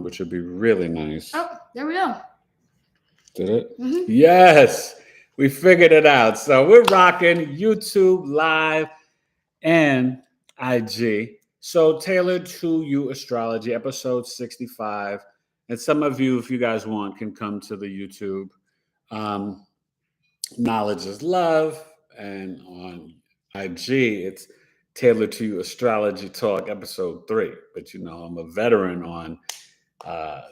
on, which would be really nice. Oh, there we go. Did it? Mm-hmm. Yes, we figured it out. So we're rocking YouTube Live and IG. So Taylored2U Astrology, episode 65. And some of you, if you guys want, can come to the YouTube. Knowledge is Love. And on IG, it's Taylored2U Astrology Talk, episode 3. But I'm a veteran on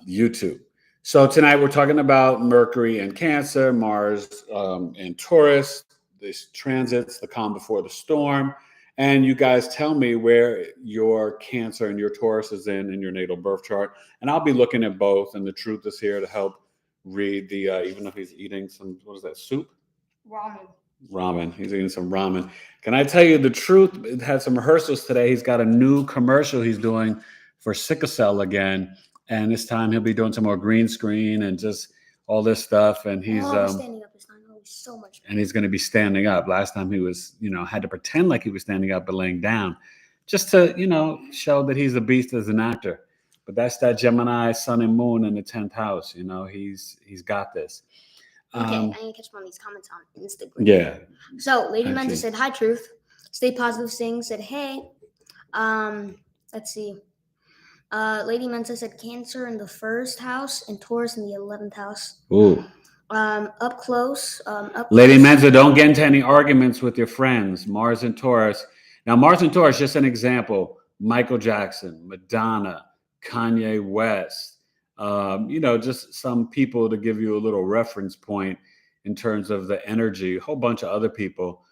YouTube. So tonight we're talking about Mercury and Cancer, Mars and Taurus, these transits, the calm before the storm. And you guys tell me where your Cancer and your Taurus is in your natal birth chart. And I'll be looking at both. And the truth is here to help read the, even if he's eating some, what is that, soup? Ramen. He's eating some ramen. Can I tell you the truth? It had some rehearsals today. He's got a new commercial he's doing for sickle cell again. And this time he'll be doing some more green screen and just all this stuff. And he's standing up this time. Oh, so much better. And he's going to be standing up. Last time he was, had to pretend like he was standing up but laying down, just to, show that he's a beast as an actor. But that's that Gemini, Sun and Moon in the 10th house. He's got this. Okay, I need to catch one of these comments on Instagram. Yeah. So Lady Mensa said, "Hi, Truth. Stay positive." Sing said, "Hey." Let's see. Lady Mensa said Cancer in the 1st house and Taurus in the 11th house. Ooh. Up close. Lady Mensa, don't get into any arguments with your friends. Mars and Taurus. Now, Mars and Taurus, just an example. Michael Jackson, Madonna, Kanye West. Just some people to give you a little reference point in terms of the energy. A whole bunch of other people.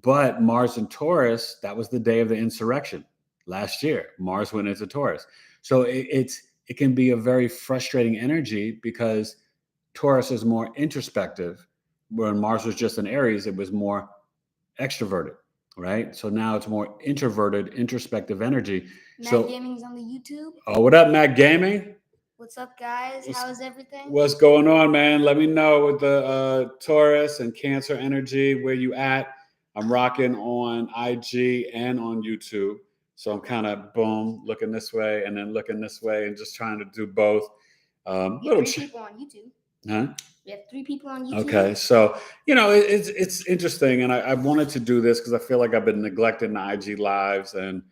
But Mars and Taurus, that was the day of the insurrection last year. Mars went into Taurus. So it can be a very frustrating energy because Taurus is more introspective. When Mars was just in Aries, it was more extroverted, right? So now it's more introverted, introspective energy. Matt Gaming's on the YouTube. Oh, what up, Matt Gaming? What's up, guys? How is everything? What's going on, man? Let me know with the Taurus and Cancer energy, where you at. I'm rocking on IG and on YouTube. So I'm kind of, looking this way and then looking this way and just trying to do both. Three people on YouTube. Huh? We have 3 people on YouTube. Okay. So, it's interesting. And I wanted to do this because I feel like I've been neglecting the IG lives. And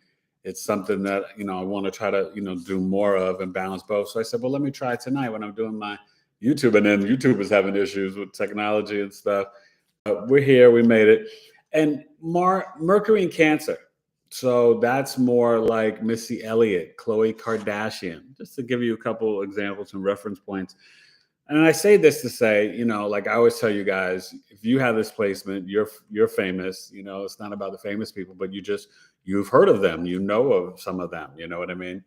it's something that, I want to try to, do more of and balance both. So I said, well, let me try it tonight when I'm doing my YouTube. And then YouTube is having issues with technology and stuff. But we're here. We made it. And Mercury and Cancer. So that's more like Missy Elliott, Khloe Kardashian, just to give you a couple examples and reference points. And I say this to say, like I always tell you guys, if you have this placement, you're famous. It's not about the famous people, but you've heard of them, of some of them, you know what I mean?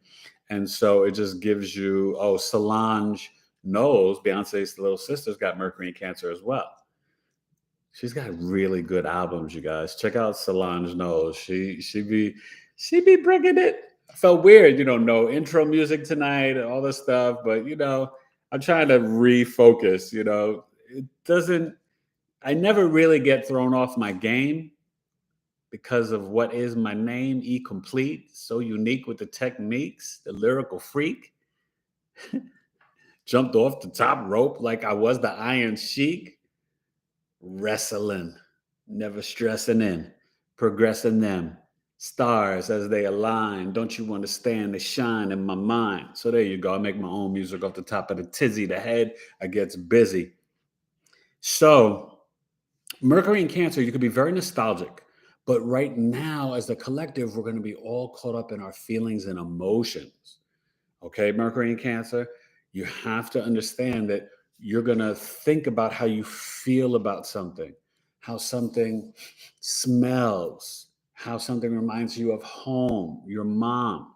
And so it just gives you, Solange Knowles, Beyonce's little sister's got Mercury and Cancer as well. She's got really good albums, you guys. Check out Solange Knowles. She be bringing it. I felt weird, no intro music tonight and all this stuff, but I'm trying to refocus. I never really get thrown off my game because of what is my name, E Complete, so unique with the techniques, the lyrical freak. Jumped off the top rope like I was the Iron Sheik. Wrestling, never stressing in, progressing them. Stars as they align. Don't you understand the shine in my mind? So there you go. I make my own music off the top of the tizzy. The head, I gets busy. So Mercury and Cancer, you could be very nostalgic. But right now, as a collective, we're going to be all caught up in our feelings and emotions. Okay, Mercury and Cancer, you have to understand that you're going to think about how you feel about something, how something smells, how something reminds you of home, your mom.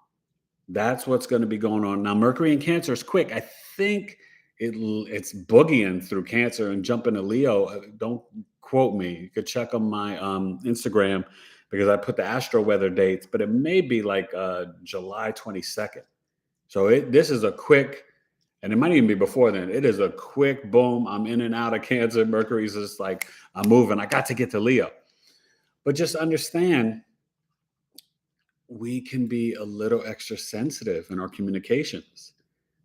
That's what's going to be going on. Now, Mercury and Cancer is quick. I think it's boogieing through Cancer and jumping to Leo. Don't quote me. You could check on my Instagram because I put the astro weather dates, but it may be like July 22nd. So this is a quick, and it might even be before then. It is a quick boom. I'm in and out of Cancer. Mercury's just like, I'm moving. I got to get to Leo. But just understand, we can be a little extra sensitive in our communications.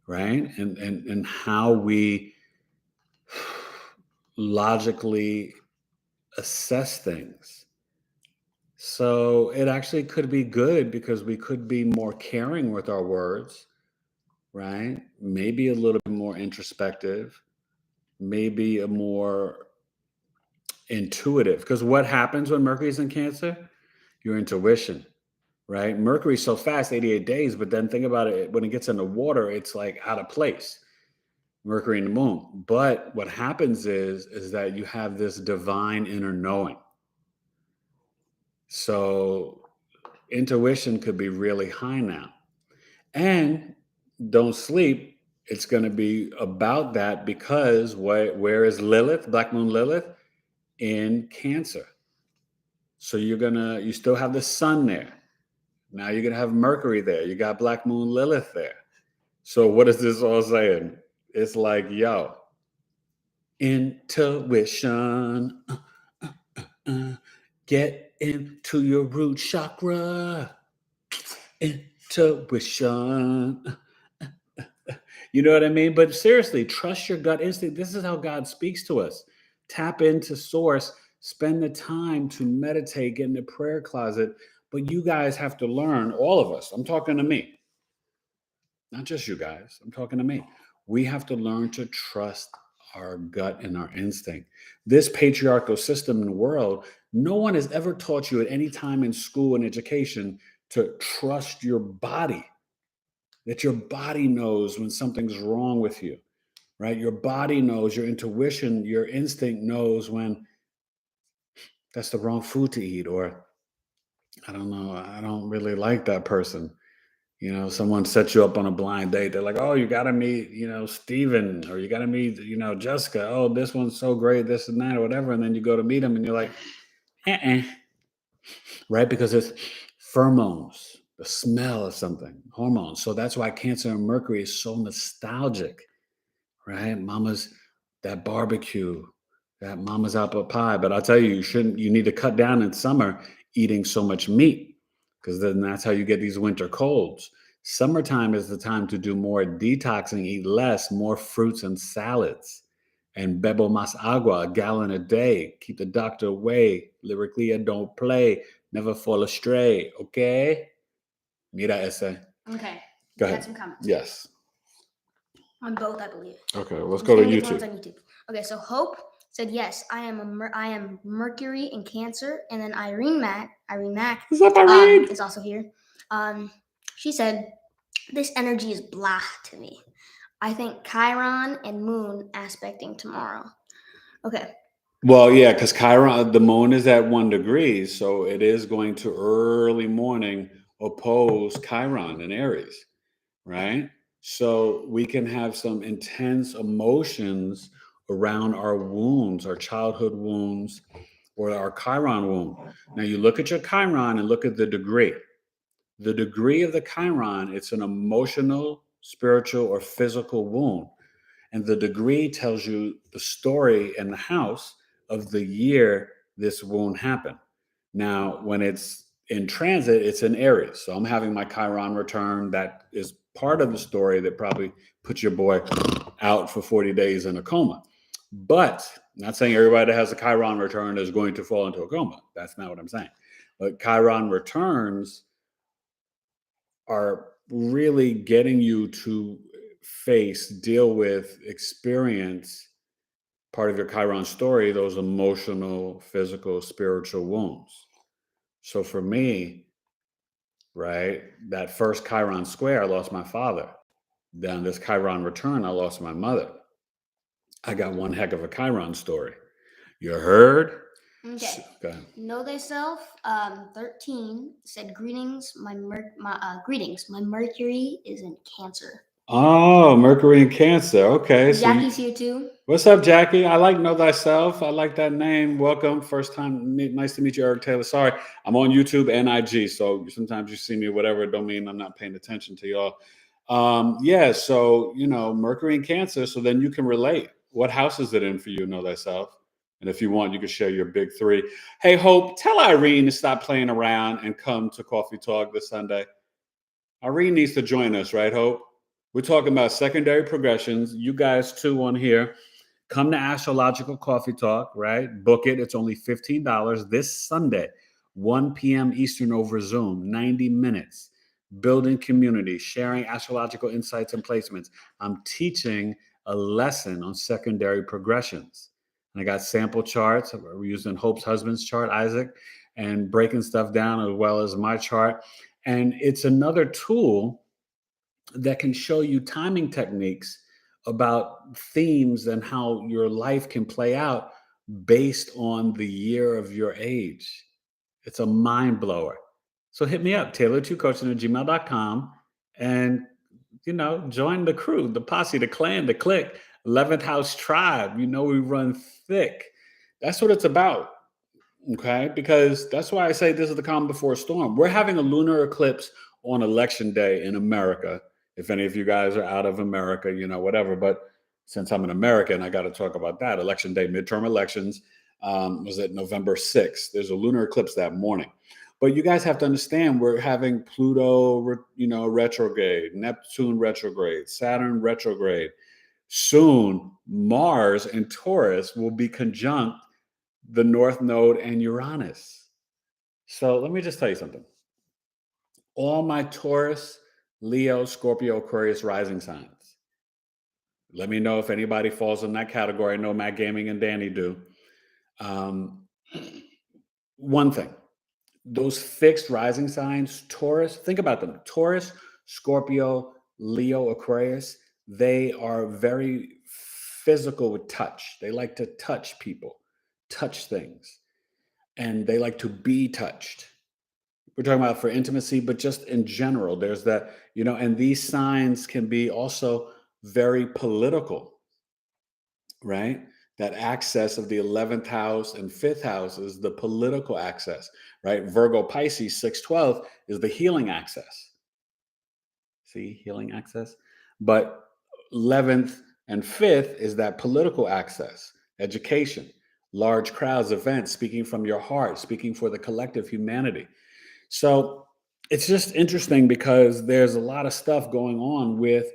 right? And how we logically assess things. So it actually could be good because we could be more caring with our words, right? Maybe a little bit more introspective, maybe a more intuitive. Because what happens when Mercury's in Cancer? Your intuition, right? Mercury's so fast, 88 days, but then think about it, when it gets in the water, it's like out of place. Mercury and the moon. But what happens is that you have this divine inner knowing. So intuition could be really high now. And don't sleep. It's going to be about that because where is Lilith, Black Moon Lilith? In Cancer. So you still have the sun there. Now you're going to have Mercury there. You got Black Moon Lilith there. So what is this all saying? It's like, yo, intuition. Get into your root chakra. Intuition. You know what I mean? But seriously, trust your gut instinct. This is how God speaks to us. Tap into source. Spend the time to meditate, get in the prayer closet. But you guys have to learn, all of us. I'm talking to me. Not just you guys. I'm talking to me. We have to learn to trust our gut and our instinct. This patriarchal system in the world, no one has ever taught you at any time in school and education to trust your body. That your body knows when something's wrong with you, right? Your body knows, your intuition, your instinct knows when that's the wrong food to eat, or I don't know, I don't really like that person. You know, someone sets you up on a blind date. They're like, oh, you got to meet, Steven, or you got to meet, Jessica. Oh, this one's so great, this and that, or whatever. And then you go to meet them and you're like, right? Because it's pheromones, the smell of something, hormones. So that's why Cancer and Mercury is so nostalgic, right? Mama's, that barbecue, that mama's apple pie. But I'll tell you, you need to cut down in summer eating so much meat, because then that's how you get these winter colds. Summertime is the time to do more detoxing, eat less, more fruits and salads, and bebo más agua, a gallon a day. Keep the doctor away. Lyrically, don't play. Never fall astray. Okay? Mira ese. Okay. Go I ahead. had some comments. Yes. On both, I believe. Okay, let's go to YouTube. On YouTube. Okay, so Hope said, yes, I am Mercury in Cancer. And then Irene Mack, What's up, Irene? is also here. She said, this energy is blah to me. I think Chiron and Moon aspecting tomorrow. Okay. Well, yeah, because Chiron, the moon is at 1 degree, so it is going to early morning oppose Chiron in Aries, right? So we can have some intense emotions around our wounds, our childhood wounds, or our Chiron wound. Now you look at your Chiron and look at the degree. The degree of the Chiron, it's an emotional, spiritual, or physical wound. And the degree tells you the story and the house of the year this wound happened. Now, when it's in transit, it's in Aries. So I'm having my Chiron return. That is part of the story that probably puts your boy out for 40 days in a coma. But I'm not saying everybody that has a Chiron return is going to fall into a coma. That's not what I'm saying. But Chiron returns are really getting you to deal with, experience part of your Chiron story, those emotional, physical, spiritual wounds. So for me, right, that first Chiron square, I lost my father. Then this Chiron return, I lost my mother. I got one heck of a Chiron story. You heard? Okay. Know Thyself 13 said, greetings. My Mercury is in Cancer. Oh, Mercury and Cancer. Okay. Jackie's here too. What's up, Jackie? I like Know Thyself. I like that name. Welcome. First time. Nice to meet you, Eric Taylor. Sorry, I'm on YouTube and IG, so sometimes you see me, whatever. It don't mean I'm not paying attention to y'all. Yeah, so, Mercury and Cancer, so then you can relate. What house is it in for you, Know Thyself? And if you want, you can share your big three. Hey, Hope, tell Irene to stop playing around and come to Coffee Talk this Sunday. Irene needs to join us, right, Hope? We're talking about secondary progressions. You guys too on here. Come to Astrological Coffee Talk, right? Book it. It's only $15 this Sunday, 1 p.m. Eastern over Zoom, 90 minutes. Building community, sharing astrological insights and placements. I'm teaching a lesson on secondary progressions. And I got sample charts. We're using Hope's husband's chart, Isaac, and breaking stuff down as well as my chart. And it's another tool that can show you timing techniques about themes and how your life can play out based on the year of your age. It's a mind blower. So hit me up, Taylored2Coaching@gmail.com, and join the crew, the posse, the clan, the clique, 11th house tribe. We run thick. That's what it's about. Okay, because that's why I say this is the calm before a storm. We're having a lunar eclipse on election day in America. If any of you guys are out of America, whatever. But since I'm an American, I got to talk about that. Election day, midterm elections, was it November 6th? There's a lunar eclipse that morning. But you guys have to understand, we're having Pluto, retrograde, Neptune retrograde, Saturn retrograde. Soon, Mars and Taurus will be conjunct the North Node and Uranus. So let me just tell you something. All my Taurus, Leo, Scorpio, Aquarius rising signs. Let me know if anybody falls in that category. I know Matt Gaming and Danny do. One thing, those fixed rising signs, Taurus, think about them. Taurus, Scorpio, Leo, Aquarius, they are very physical with touch. They like to touch people, touch things, and they like to be touched. We're talking about for intimacy, but just in general, there's that, and these signs can be also very political, right? That access of the 11th house and 5th house is the political access, right? Virgo, Pisces, 612 is the healing access. See, healing access. But 11th and 5th is that political access, education, large crowds, events, speaking from your heart, speaking for the collective humanity. So it's just interesting because there's a lot of stuff going on with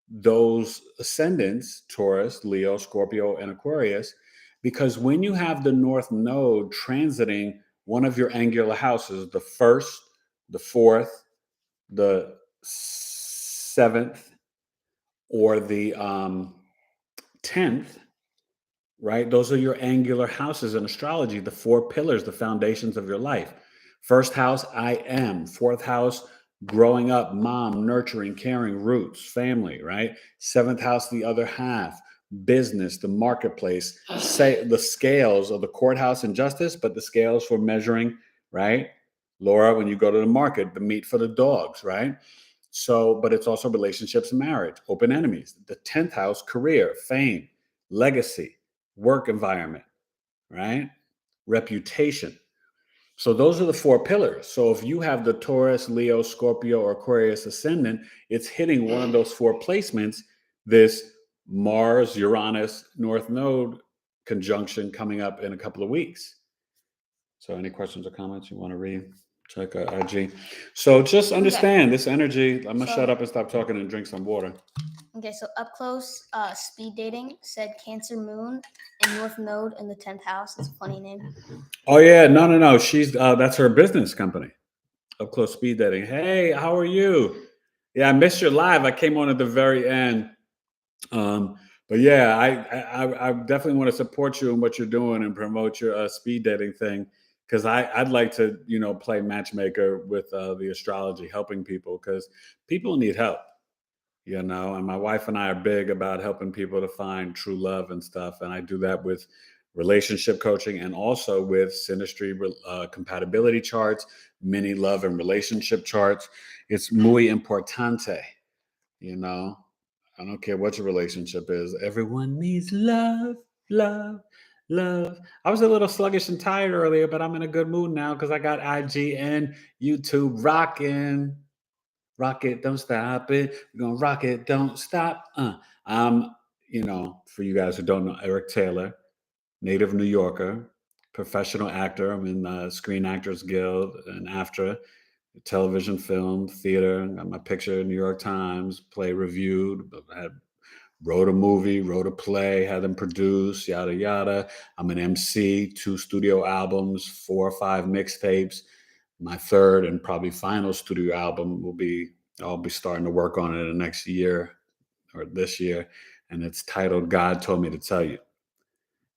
those ascendants, Taurus, Leo, Scorpio, and Aquarius, because when you have the North Node transiting one of your angular houses, the 1st, the 4th, the 7th, or the 10th, right? Those are your angular houses in astrology, the 4 pillars, the foundations of your life. 1st house, I am. 4th house, growing up, mom, nurturing, caring, roots, family, right? 7th house, the other half, business, the marketplace, say the scales of the courthouse and justice, but the scales for measuring, right? Laura, when you go to the market, the meat for the dogs, right? So, but it's also relationships and marriage, open enemies. The 10th house, career, fame, legacy, work environment, right? Reputation. So those are the 4 pillars. So if you have the Taurus, Leo, Scorpio, or Aquarius ascendant, it's hitting one of those 4 placements, this Mars, Uranus, North Node conjunction coming up in a couple of weeks. So any questions or comments you want to read? Check IG. So just understand this energy. I'm going to shut up and stop talking and drink some water. Okay, so up close, speed dating said Cancer Moon and North Node in the 10th house. It's a funny name. Oh yeah, no. She's that's her business company. Up close speed dating. Hey, how are you? Yeah, I missed your live. I came on at the very end. But yeah, I definitely want to support you in what you're doing and promote your speed dating thing, because I'd like to play matchmaker with the astrology, helping people, because people need help. And my wife and I are big about helping people to find true love and stuff. And I do that with relationship coaching and also with synastry compatibility charts, mini love and relationship charts. It's muy importante, I don't care what your relationship is. Everyone needs love, love, love. I was a little sluggish and tired earlier, but I'm in a good mood now because I got IG and YouTube rocking. Rock it, don't stop it. We're gonna rock it, don't stop. I'm, for you guys who don't know, Eric Taylor, native New Yorker, professional actor. I'm in Screen Actors Guild and AFTRA. television, film, theater. Got my picture in New York Times, play reviewed. Wrote a movie, wrote a play, had them produced, yada, yada. I'm an MC, 2 studio albums, 4 or 5 mixtapes. My third and probably final studio album I'll be starting to work on it in the next year or this year. And it's titled God Told Me to Tell You.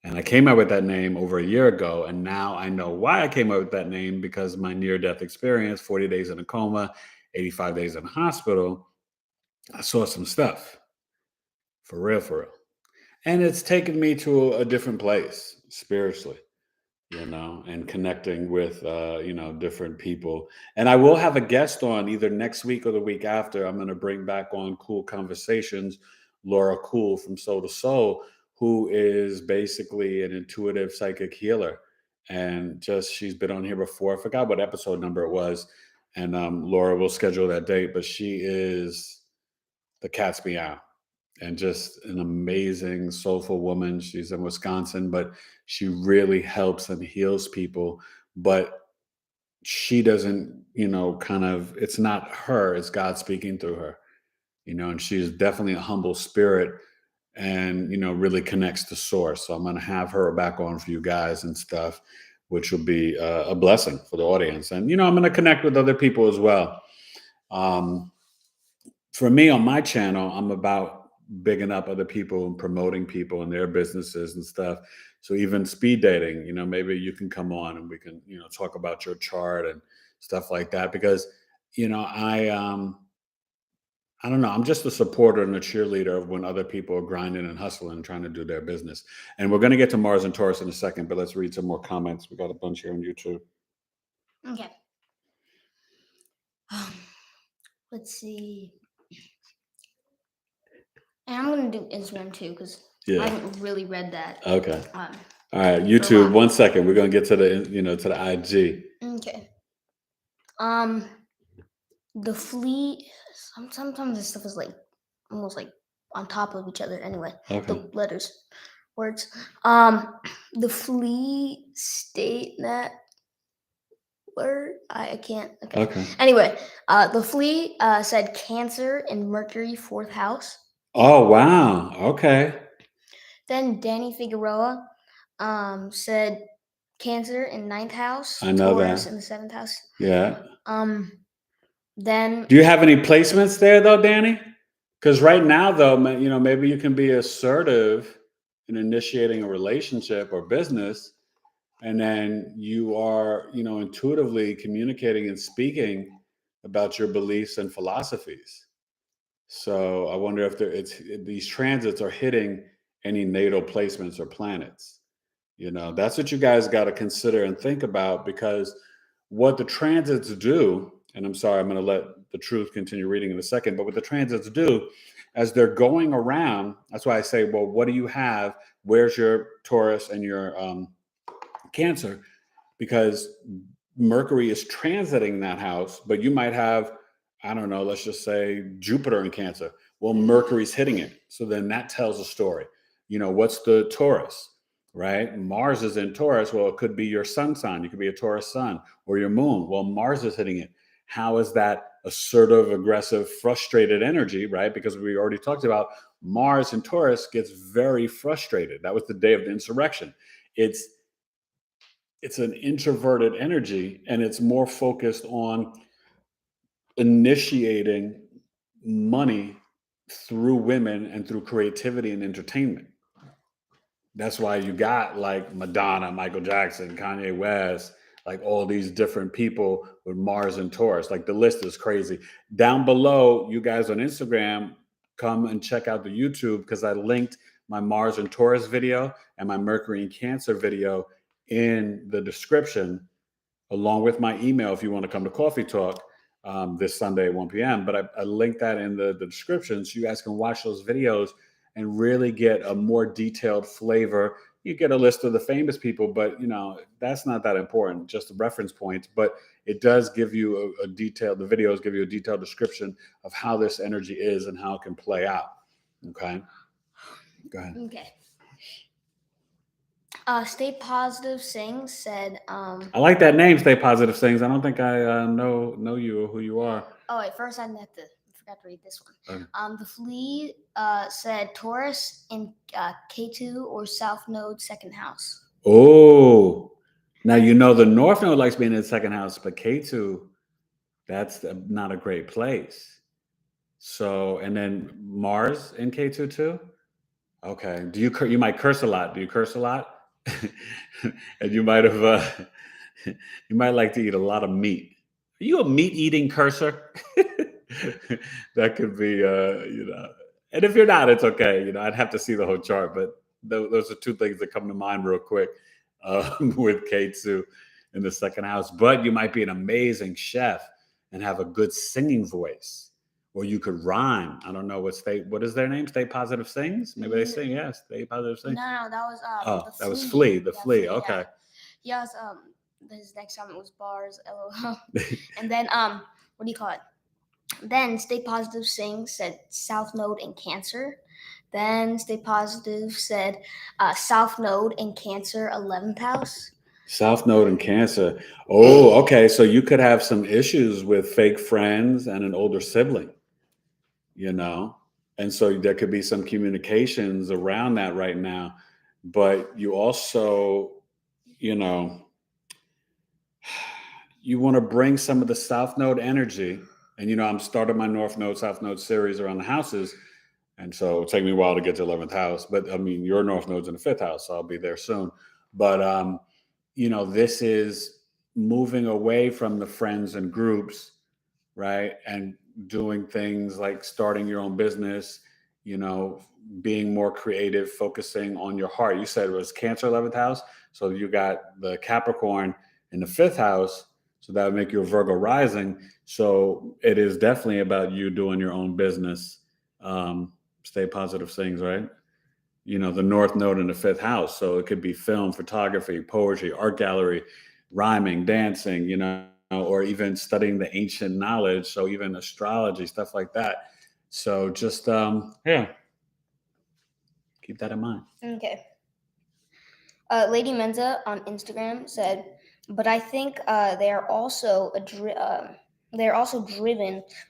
And I came up with that name over a year ago. And now I know why I came up with that name, because my near-death experience, 40 days in a coma, 85 days in the hospital, I saw some stuff. For real, for real. And it's taken me to a different place spiritually, and connecting with, different people. And I will have a guest on either next week or the week after. I'm going to bring back on Cool Conversations, Laura Cool from Soul to Soul, who is basically an intuitive psychic healer. And she's been on here before. I forgot what episode number it was. And Laura will schedule that date, but she is the cat's meow. And just an amazing, soulful woman. She's in Wisconsin, but she really helps and heals people. But she doesn't, it's not her, it's God speaking through her, and she's definitely a humble spirit and, really connects to source. So I'm going to have her back on for you guys and stuff, which will be a blessing for the audience. And, I'm going to connect with other people as well. For me on my channel, I'm about bigging up other people and promoting people and their businesses and stuff. So even speed dating, maybe you can come on and we can, talk about your chart and stuff like that. Because, I don't know, I'm just a supporter and a cheerleader of when other people are grinding and hustling and trying to do their business. And we're going to get to Mars and Taurus in a second, but let's read some more comments. We got a bunch here on YouTube. Okay. Let's see. And I'm going to do Instagram too, because I haven't really read that. Okay. All right, YouTube, 1 second. We're going to get to the IG. Okay. The fleet, sometimes this stuff is like almost like on top of each other anyway. Okay. The letters, words. The flea state that word. I can't. Okay. Anyway, the flea said Cancer in Mercury, 4th house. Oh, wow. Okay. Then Danny Figueroa said Cancer in 9th house. I know Taurus that. in the 7th house. Yeah. Then. Do you have any placements there though, Danny? Because right now though, maybe you can be assertive in initiating a relationship or business, and then you are, intuitively communicating and speaking about your beliefs and philosophies. So I wonder if these transits are hitting any natal placements or planets. That's what you guys got to consider and think about, because what the transits do, and I'm sorry, I'm going to let the truth continue reading in a second, but what the transits do as they're going around, that's why I say, well, what do you have? Where's your Taurus and your Cancer? Because Mercury is transiting that house, but you might have, I don't know, let's just say Jupiter in Cancer. Well, Mercury's hitting it. So then that tells a story. What's the Taurus, right? Mars is in Taurus. Well, it could be your sun sign. You could be a Taurus sun, or your moon. Well, Mars is hitting it. How is that assertive, aggressive, frustrated energy, right? Because we already talked about Mars in Taurus gets very frustrated. That was the day of the insurrection. It's an introverted energy, and it's more focused on initiating money through women and through creativity and entertainment. That's why you got like Madonna, Michael Jackson, Kanye West, like all these different people with Mars and Taurus. Like the list is crazy. Down below, you guys on Instagram, come and check out the YouTube, because I linked my Mars and Taurus video and my Mercury and Cancer video in the description, along with my email if you want to come to Coffee Talk this Sunday at 1 p.m. But I linked that in the description, so you guys can watch those videos and really get a more detailed flavor. You get a list of the famous people, but that's not that important, just the reference points. But it does give you the videos give you a detailed description of how this energy is and how it can play out. Okay. Go ahead. Okay. Stay Positive Sing said, I like that name, Stay Positive Things. I don't think I know you or who you are. Oh wait, first I forgot to read this one. Okay. The Flea said Taurus in K2 or South Node second house. Oh, now the North Node likes being in the second house, but K2, that's not a great place. So, and then Mars in K2 too. Okay. You might curse a lot? Do you curse a lot? And you might have you might like to eat a lot of meat. Are you a meat eating cursor? That could be and if you're not, it's okay. I'd have to see the whole chart, but those are two things that come to mind real quick with K2 in the second house. But you might be an amazing chef and have a good singing voice. Or you could rhyme. I don't know what is their name? Stay Positive Sings? Maybe they sing, yes. Stay Positive Sings. No, that was Oh, the that was Flea. The Flea. Okay. Yeah. Yes, his next comment was bars, LOL. And then what do you call it? Then Stay Positive Sing said South Node in Cancer. Then Stay Positive said South Node in Cancer 11th house. South Node in Cancer. Oh, okay. So you could have some issues with fake friends and an older sibling, and so there could be some communications around that right now. But you also, you want to bring some of the South Node energy. And, I'm starting my North Node, South Node series around the houses. And so it'll take me a while to get to 11th house. But I mean, your North Node's in the 5th house, so I'll be there soon. But, this is moving away from the friends and groups, right? And doing things like starting your own business, being more creative, focusing on your heart. You said it was Cancer 11th house. So you got the Capricorn in the 5th house. So that would make you a Virgo rising. So it is definitely about you doing your own business. Stay Positive Things, right? The North Node in the 5th house. So it could be film, photography, poetry, art gallery, rhyming, dancing, or even studying the ancient knowledge. So even astrology, stuff like that. So just, keep that in mind. Okay. Lady Menza on Instagram said, but I think they're also driven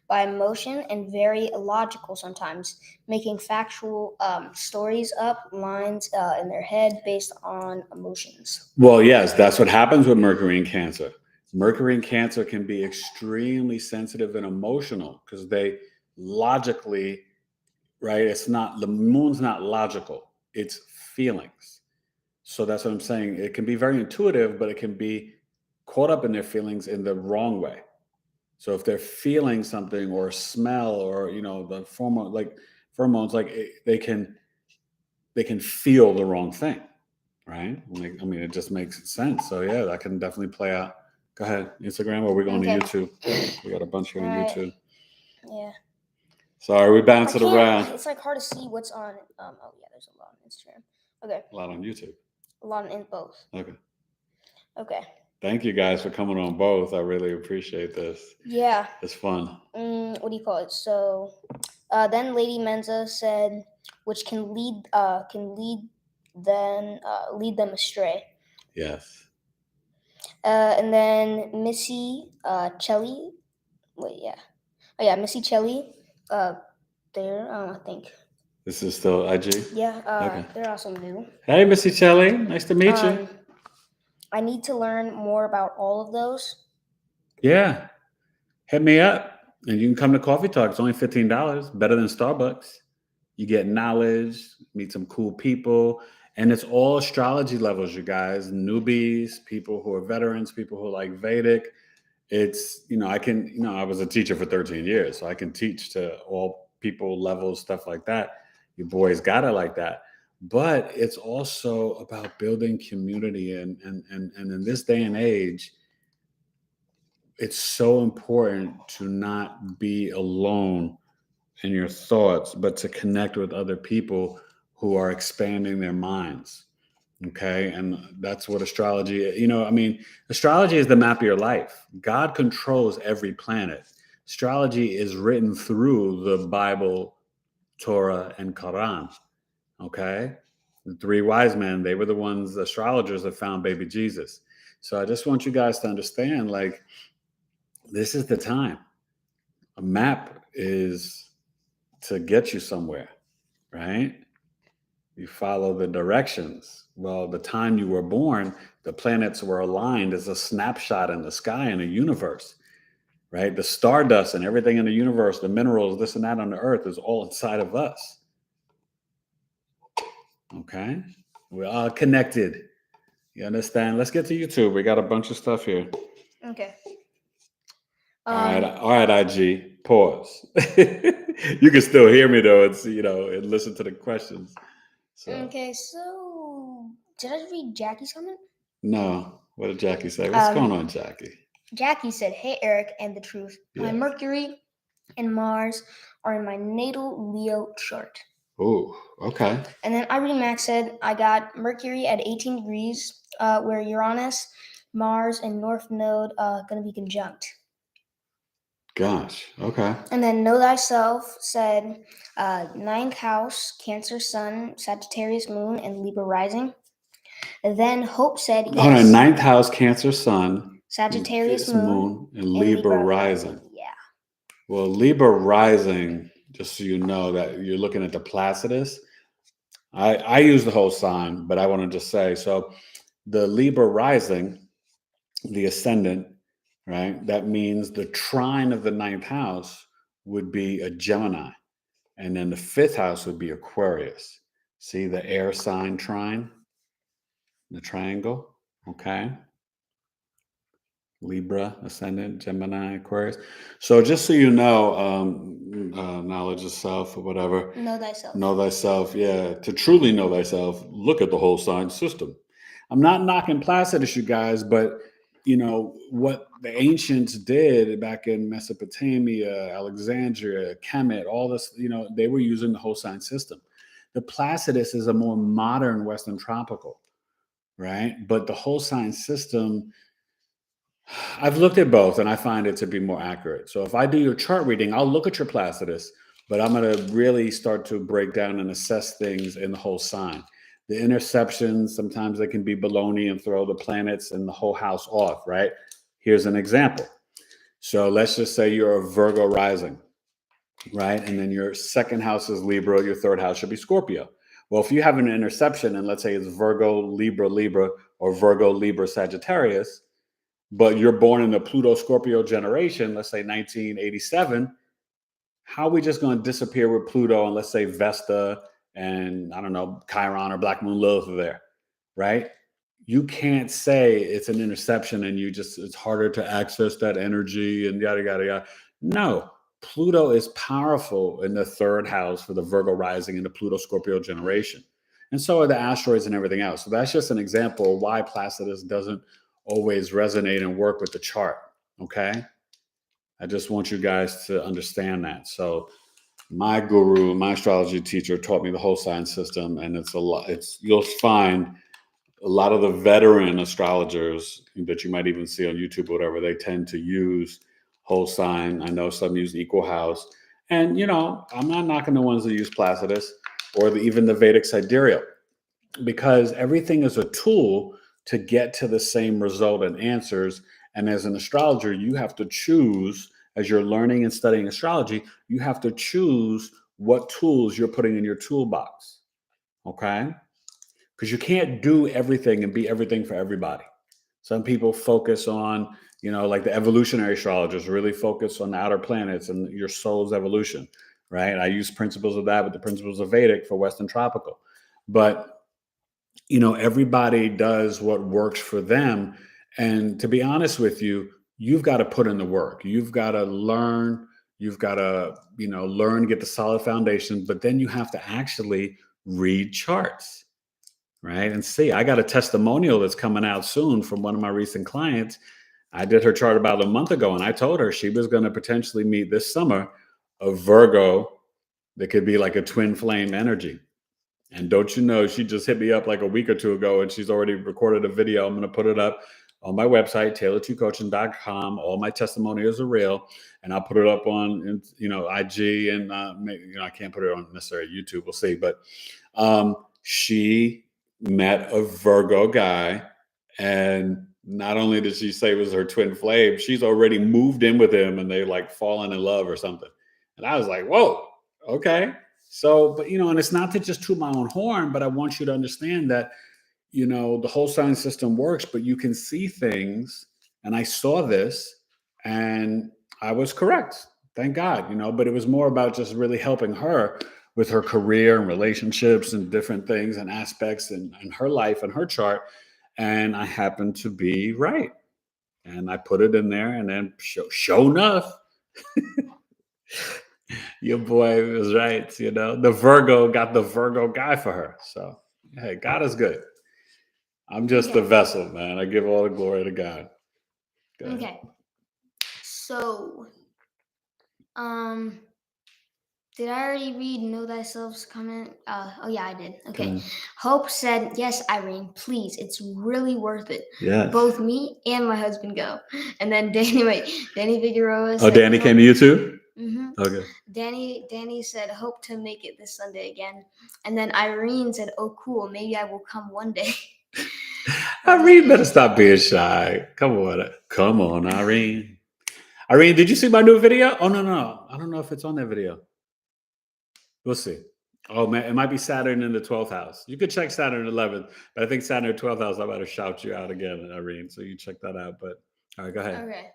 by emotion and very illogical sometimes, making factual stories up, lines in their head based on emotions. Well, yes, that's what happens with Mercury and Cancer. Mercury and Cancer can be extremely sensitive and emotional because they logically, right? The moon's not logical, it's feelings. So that's what I'm saying. It can be very intuitive, but it can be caught up in their feelings in the wrong way. So if they're feeling something or smell or the pheromones, they can feel the wrong thing, right? I mean, it just makes sense. So yeah, that can definitely play out. Go ahead, Instagram, or we're going to YouTube. We got a bunch here on YouTube. Yeah. Sorry, we bounce it around. It's like hard to see what's on. Oh yeah, there's a lot on Instagram. Okay. A lot on YouTube. A lot in both. Okay. Thank you guys for coming on both. I really appreciate this. Yeah. It's fun. What do you call it? So, then Lady Menza said, which can lead them astray. Yes. And then Missy Chelly. Wait, yeah. Oh yeah, Missy Chelly. There. I think. This is still IG? Yeah. Okay. They're also new. Hey, Missy Chelly. Nice to meet you. I need to learn more about all of those. Yeah. Hit me up and you can come to Coffee Talk. It's only $15, better than Starbucks. You get knowledge, meet some cool people, and it's all astrology levels, you guys. Newbies, people who are veterans, people who like Vedic. It's, I was a teacher for 13 years, so I can teach to all people, levels, stuff like that. You boys got it like that. But it's also about building community. And in this day and age, it's so important to not be alone in your thoughts, but to connect with other people who are expanding their minds. Okay. And that's what astrology, astrology is the map of your life. God controls every planet. Astrology is written through the Bible, Torah, and Quran. Okay. The 3 wise men, they were the ones, astrologers, that found baby Jesus. So I just want you guys to understand, like, this is the time. A map is to get you somewhere, right? You follow the directions. Well, the time you were born, the planets were aligned as a snapshot in the sky in the universe, right? The stardust and everything in the universe, the minerals, this and that on the earth is all inside of us. Okay? We're all connected. You understand? Let's get to YouTube. We got a bunch of stuff here. Okay. All right, IG. Pause. You can still hear me though. It's, and listen to the questions. So. Okay, so did I read Jackie's comment? No. What did Jackie say? What's going on, Jackie? Jackie said, "Hey, Eric, and the truth. Yeah. My Mercury and Mars are in my natal Leo chart." Oh, okay. And then Irene Max said, "I got Mercury at 18 degrees, where Uranus, Mars, and North Node going to be conjunct." Gosh, okay. And then Know Thyself said, 9th house, Cancer Sun, Sagittarius Moon, and Libra Rising. And then Hope said, yes. Hold on, 9th house, Cancer Sun, Sagittarius Moon, and Libra Rising. Yeah. Well, Libra Rising, just so you know that you're looking at the Placidus. I use the whole sign, but I want to just say, so the Libra Rising, the ascendant, right? That means the trine of the 9th house would be a Gemini. And then the 5th house would be Aquarius. See the air sign trine? The triangle, okay? Libra, ascendant, Gemini, Aquarius. So just so you know, knowledge of self or whatever. Know thyself. Know thyself, yeah. To truly know thyself, look at the whole sign system. I'm not knocking Placidus, you guys, but what the ancients did back in Mesopotamia, Alexandria, Kemet, all this, they were using the whole sign system. The Placidus is a more modern Western tropical, right? But the whole sign system, I've looked at both and I find it to be more accurate. So if I do your chart reading, I'll look at your Placidus, but I'm going to really start to break down and assess things in the whole sign. The interceptions, sometimes they can be baloney and throw the planets and the whole house off, right? Here's an example. So let's just say you're a Virgo rising, right? And then your 2nd house is Libra, your 3rd house should be Scorpio. Well, if you have an interception and let's say it's Virgo, Libra, or Virgo, Libra, Sagittarius, but you're born in the Pluto Scorpio generation, let's say 1987, how are we just going to disappear with Pluto and let's say Vesta and I don't know, Chiron or Black Moon Lilith are there, right? You can't say it's an interception and it's harder to access that energy and yada, yada, yada. No, Pluto is powerful in the 3rd house for the Virgo rising in the Pluto Scorpio generation. And so are the asteroids and everything else. So that's just an example of why Placidus doesn't always resonate and work with the chart, okay? I just want you guys to understand that. So my guru, my astrology teacher taught me the whole sign system, and it's a lot. You'll find a lot of the veteran astrologers that you might even see on YouTube or whatever, they tend to use whole sign. I know some use equal house. And, I'm not knocking the ones that use Placidus or even the Vedic sidereal, because everything is a tool to get to the same result and answers. And as an astrologer, you have to choose, as you're learning and studying astrology, you have to choose what tools you're putting in your toolbox, okay? Because you can't do everything and be everything for everybody. Some people focus on, like the evolutionary astrologers really focus on the outer planets and your soul's evolution, right? I use principles of that with the principles of Vedic for Western tropical. But, everybody does what works for them. And to be honest with you, you've got to put in the work. You've got to learn. You've got to, learn, get the solid foundation, but then you have to actually read charts, right? And see, I got a testimonial that's coming out soon from one of my recent clients. I did her chart about a month ago, and I told her she was going to potentially meet this summer a Virgo that could be like a twin flame energy. And don't you know, she just hit me up like a week or two ago, and she's already recorded a video. I'm going to put it up on my website, Taylored2Coaching.com. All my testimonials are real, and I'll put it up on, IG, and I can't put it on necessarily YouTube. We'll see, but she met a Virgo guy, and not only did she say it was her twin flame, she's already moved in with him, and they like fallen in love or something. And I was like, whoa, okay. So, but and it's not to just toot my own horn, but I want you to understand that the whole sign system works, but you can see things. And I saw this and I was correct. Thank God, but it was more about just really helping her with her career and relationships and different things and aspects in her life and her chart. And I happened to be right. And I put it in there, and then sure enough, your boy was right. The Virgo got the Virgo guy for her. So, hey, God is good. I'm just the vessel, man. I give all the glory to God. Okay. So, did I already read Know Thyself's comment? Oh yeah, I did. Okay. Hope said, yes, Irene, please. It's really worth it. Yeah. Both me and my husband go. And then Danny Figueroa said, oh, Danny came to you too? Mm-hmm. Okay. Danny said, hope to make it this Sunday again. And then Irene said, oh, cool. Maybe I will come one day. Irene better stop being shy. Come on, Irene. Irene, did you see my new video? Oh, no. I don't know if it's on that video. We'll see. Oh, man, it might be Saturn in the 12th house. You could check Saturn 11th, but I think Saturn in the 12th house, I'm about to shout you out again, Irene. So you check that out. But all right, go ahead. Okay.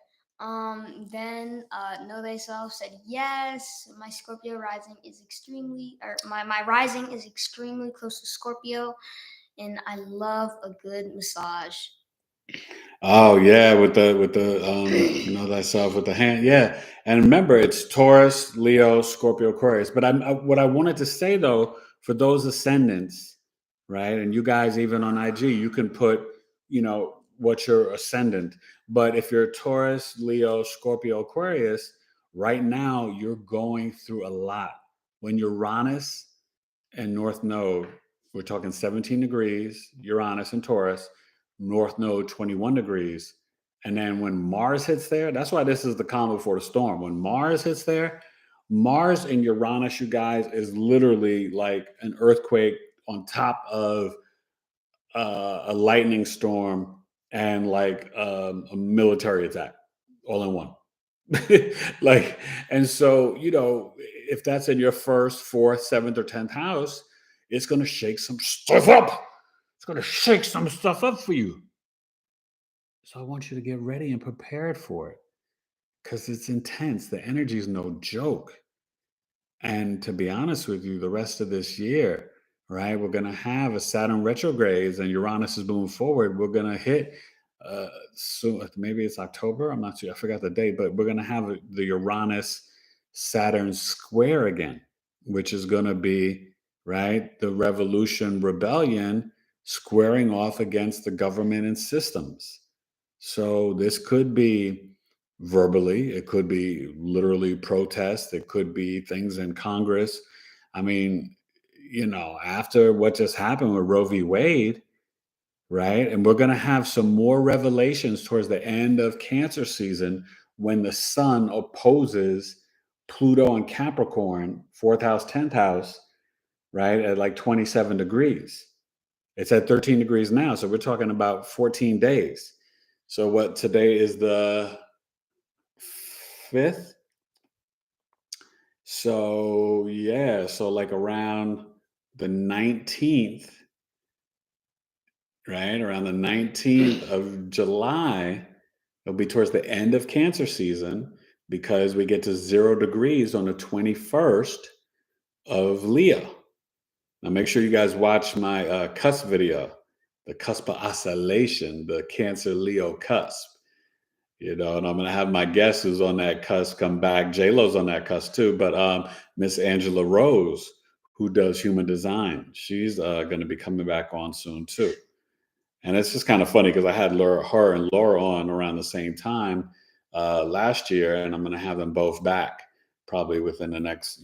Then Know Thyself said, yes, my Scorpio rising is my rising is extremely close to Scorpio, and I love a good massage. Oh yeah, with the Know Thyself with the hand, yeah. And remember, it's Taurus, Leo, Scorpio, Aquarius. But what I wanted to say though, for those ascendants, right? And you guys, even on IG, you can put, what's your ascendant. But if you're Taurus, Leo, Scorpio, Aquarius, right now you're going through a lot. When Uranus and North Node, we're talking 17 degrees, Uranus and Taurus. North Node 21 degrees. And then when Mars hits there, that's why this is the calm before the storm. When Mars hits there, Mars and Uranus, you guys, is literally like an earthquake on top of a lightning storm and like a military attack all in one. And so, if that's in your first, fourth, seventh, or 10th house, it's going to shake some stuff up. It's going to shake some stuff up for you. So I want you to get ready and prepared for it because it's intense. The energy is no joke. And to be honest with you, the rest of this year, right, we're going to have a Saturn retrogrades and Uranus is moving forward. We're going to hit soon, maybe it's October. I'm not sure. I forgot the date, but we're going to have the Uranus Saturn square again, which is going to be, right, the revolution rebellion squaring off against the government and systems. So this could be verbally, it could be literally protest, it could be things in Congress. I mean, after what just happened with Roe v. Wade, right? And we're going to have some more revelations towards the end of Cancer season when the sun opposes Pluto and Capricorn, 4th house, 10th house, right? At like 27 degrees. It's at 13 degrees now. So we're talking about 14 days. So what today is the 5th? So yeah, so like around the 19th, right? Around the 19th of July, it'll be towards the end of Cancer season because we get to 0 degrees on the 21st of Leo. Now make sure you guys watch my cusp video, the cusp oscillation, the Cancer Leo cusp. And I'm going to have my guest who's on that cusp come back. J-Lo's on that cusp too, but Miss Angela Rose, who does human design, she's going to be coming back on soon too. And it's just kind of funny because I had her and Laura on around the same time last year, and I'm going to have them both back probably within the next,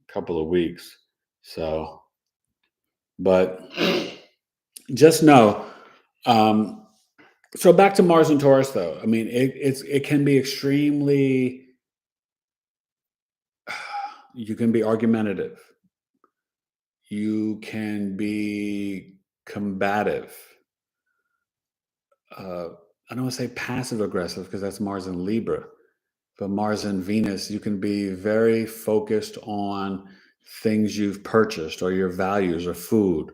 couple of weeks. So, but just know, so back to Mars and Taurus, though. I mean, it can be extremely. You can be argumentative. You can be combative. I don't want to say passive aggressive because that's Mars in Libra, but Mars and Venus, you can be very focused on things you've purchased or your values or food.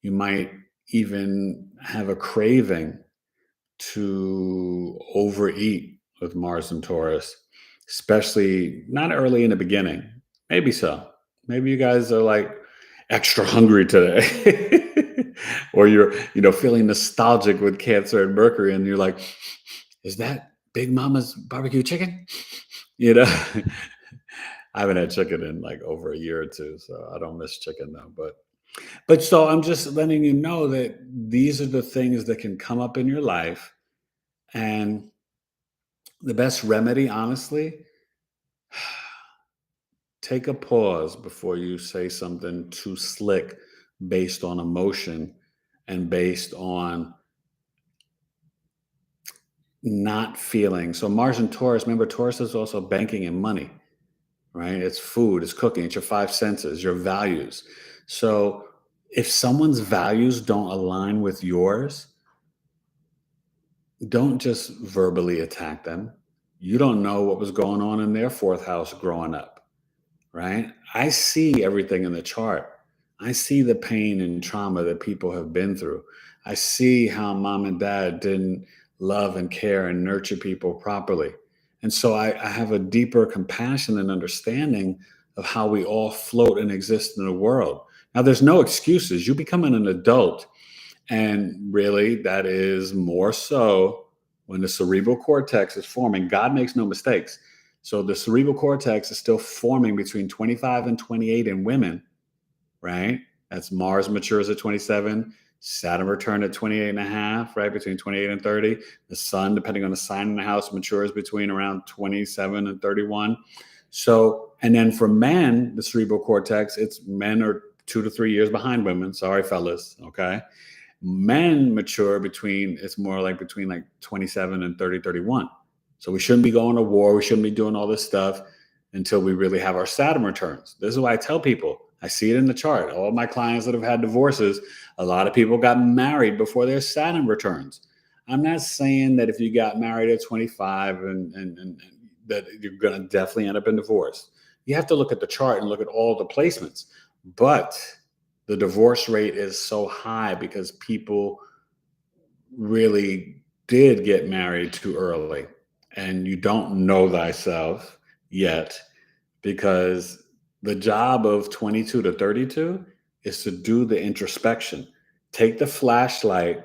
You might even have a craving to overeat with Mars and Taurus, especially not early in the beginning. Maybe so. Maybe you guys are like extra hungry today. Or you're, feeling nostalgic with Cancer and Mercury, and you're like, is that Big Mama's barbecue chicken? You know, I haven't had chicken in like over a year or two, so I don't miss chicken though. But so I'm just letting you know that these are the things that can come up in your life. And the best remedy, honestly, take a pause before you say something too slick based on emotion and based on not feeling. So Mars and Taurus, remember, Taurus is also banking and money, right? It's food, it's cooking, it's your five senses, your values. So if someone's values don't align with yours, don't just verbally attack them. You don't know what was going on in their fourth house growing up, right? I see everything in the chart. I see the pain and trauma that people have been through. I see how mom and dad didn't love and care and nurture people properly. And so I have a deeper compassion and understanding of how we all float and exist in the world. Now, there's no excuses. You becoming an adult, and really, that is more so when the cerebral cortex is forming. God makes no mistakes. So the cerebral cortex is still forming between 25 and 28 in women, right? That's Mars matures at 27, Saturn return at 28 and a half, right? Between 28 and 30. The sun, depending on the sign in the house, matures between around 27 and 31. So, and then for men, the cerebral cortex, it's men are 2 to 3 years behind women. Sorry, fellas. Okay. Men mature it's more like between like 27 and 30, 31. So we shouldn't be going to war. We shouldn't be doing all this stuff until we really have our Saturn returns. This is why I tell people, I see it in the chart. All my clients that have had divorces, a lot of people got married before their Saturn returns. I'm not saying that if you got married at 25 and that you're going to definitely end up in divorce. You have to look at the chart and look at all the placements. But the divorce rate is so high because people really did get married too early, and you don't know thyself yet, because the job of 22 to 32 is to do the introspection. Take the flashlight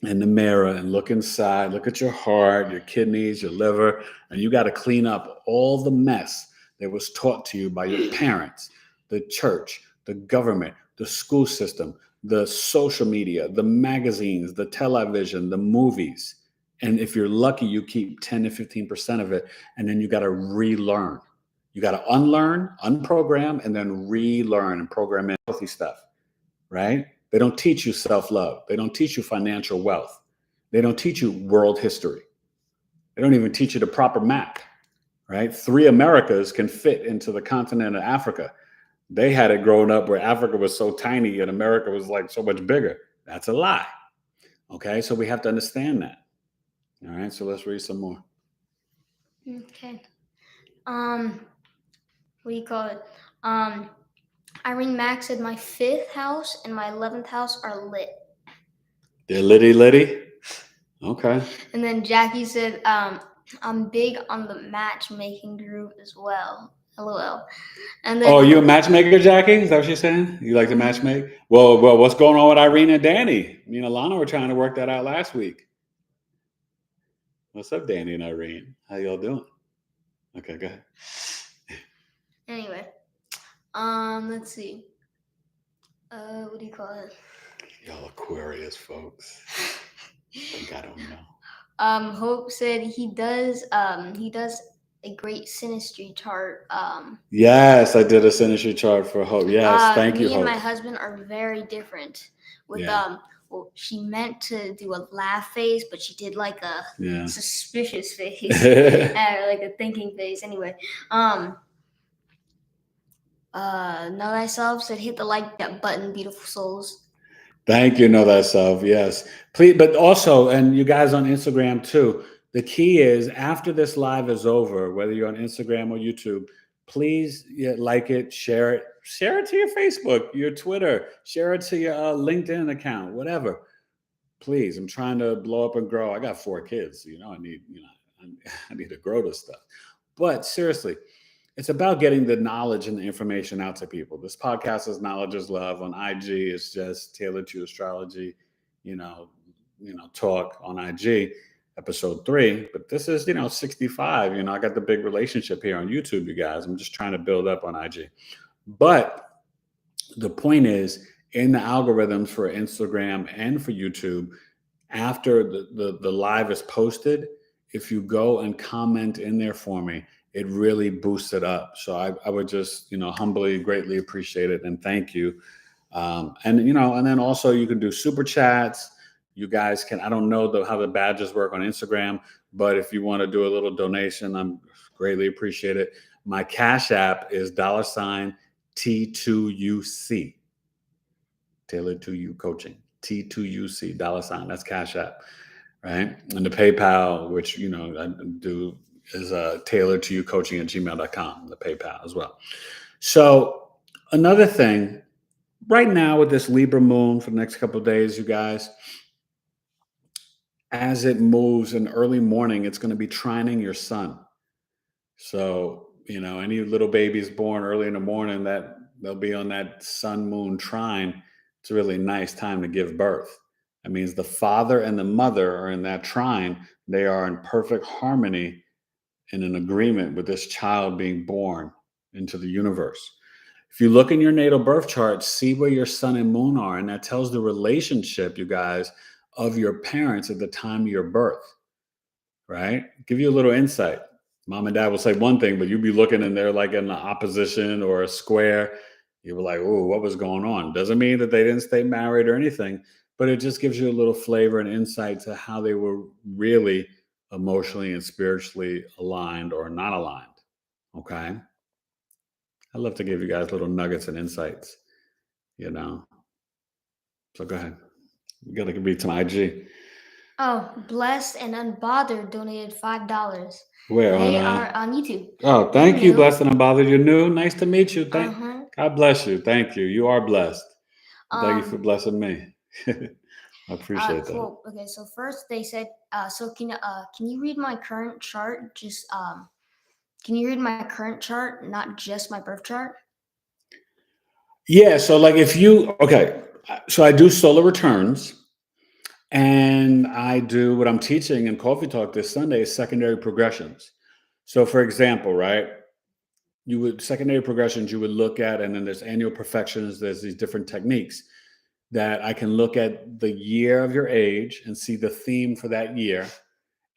in the mirror and look inside, look at your heart, your kidneys, your liver, and you got to clean up all the mess that was taught to you by your parents, the church, the government, the school system, the social media, the magazines, the television, the movies. And if you're lucky, you keep 10 to 15% of it, and then you got to relearn. You got to unlearn, unprogram, and then relearn and program in healthy stuff, right? They don't teach you self-love. They don't teach you financial wealth. They don't teach you world history. They don't even teach you the proper map, right? 3 Americas can fit into the continent of Africa. They had it growing up where Africa was so tiny and America was like so much bigger. That's a lie. Okay, so we have to understand that. All right, so let's read some more. Okay. What do you call it? Irene Mack said my 5th house and my 11th house are lit. They're litty. Okay. And then Jackie said, I'm big on the matchmaking group as well. LOL. And then, you a matchmaker, Jackie? Is that what you're saying? You like to matchmake? Well, what's going on with Irene and Danny? Me and Alana were trying to work that out last week. What's up, Danny and Irene? How y'all doing? Okay, go ahead. Anyway, let's see. What do you call it? Y'all Aquarius folks. I think I don't know. Hope said he does a great synastry chart. Yes, I did a synastry chart for Hope. Yes, thank you, Me Hope. and my husband are very different. With well, she meant to do a laugh face, but she did like a suspicious face, like a thinking face. Anyway, Know Thyself said hit the like that button, beautiful souls. Thank you, Know Thyself. Yes. Please, but also, and you guys on Instagram too, the key is after this live is over, whether you're on Instagram or YouTube, please like it, share it to your Facebook, your Twitter, share it to your LinkedIn account, whatever. Please, I'm trying to blow up and grow. I got 4 kids, I need, I need to grow this stuff. But seriously, it's about getting the knowledge and the information out to people. This podcast is Knowledge is Love. On IG, it's just Taylored2U Astrology, talk on IG, episode 3. But this is, 65. I got the big relationship here on YouTube, you guys. I'm just trying to build up on IG. But the point is, in the algorithms for Instagram and for YouTube, after the live is posted, if you go and comment in there for me, it really boosts it up. So I would just, humbly, greatly appreciate it. And thank you. And then also you can do super chats. You guys can, I don't know how the badges work on Instagram, but if you want to do a little donation, I'm greatly appreciate it. My Cash App is $T2UC. Taylored2U Coaching, T2UC, $. That's Cash App, right? And the PayPal, which, I do, is Taylored2U Coaching at gmail.com, the PayPal as well. So another thing, right now with this Libra Moon for the next couple of days, you guys, as it moves in early morning, it's going to be trining your sun. So, any little babies born early in the morning, that they'll be on that sun moon trine. It's a really nice time to give birth. That means the father and the mother are in that trine. They are in perfect harmony and in agreement with this child being born into the universe. If you look in your natal birth chart, see where your sun and moon are, and that tells the relationship, you guys, of your parents at the time of your birth, right? Give you a little insight. Mom and dad will say one thing, but you'll be looking and they're like in the opposition or a square. You were like, oh, what was going on? Doesn't mean that they didn't stay married or anything, but it just gives you a little flavor and insight to how they were really emotionally and spiritually aligned or not aligned. Okay. I love to give you guys little nuggets and insights, So go ahead. You got to read some IG. Oh, Blessed and Unbothered donated $5. Where? They are on YouTube. Oh, thank you, Blessed and Unbothered. You're new. Nice to meet you. God bless you. Thank you. You are blessed. Thank you for blessing me. I appreciate that. Cool. Okay, so first they said, so can you read my current chart? Just can you read my current chart, not just my birth chart? Yeah. So so I do solar returns. And I do what I'm teaching in Coffee Talk this Sunday is secondary progressions. So for example, right, secondary progressions you would look at, and then there's annual perfections. There's these different techniques that I can look at the year of your age and see the theme for that year.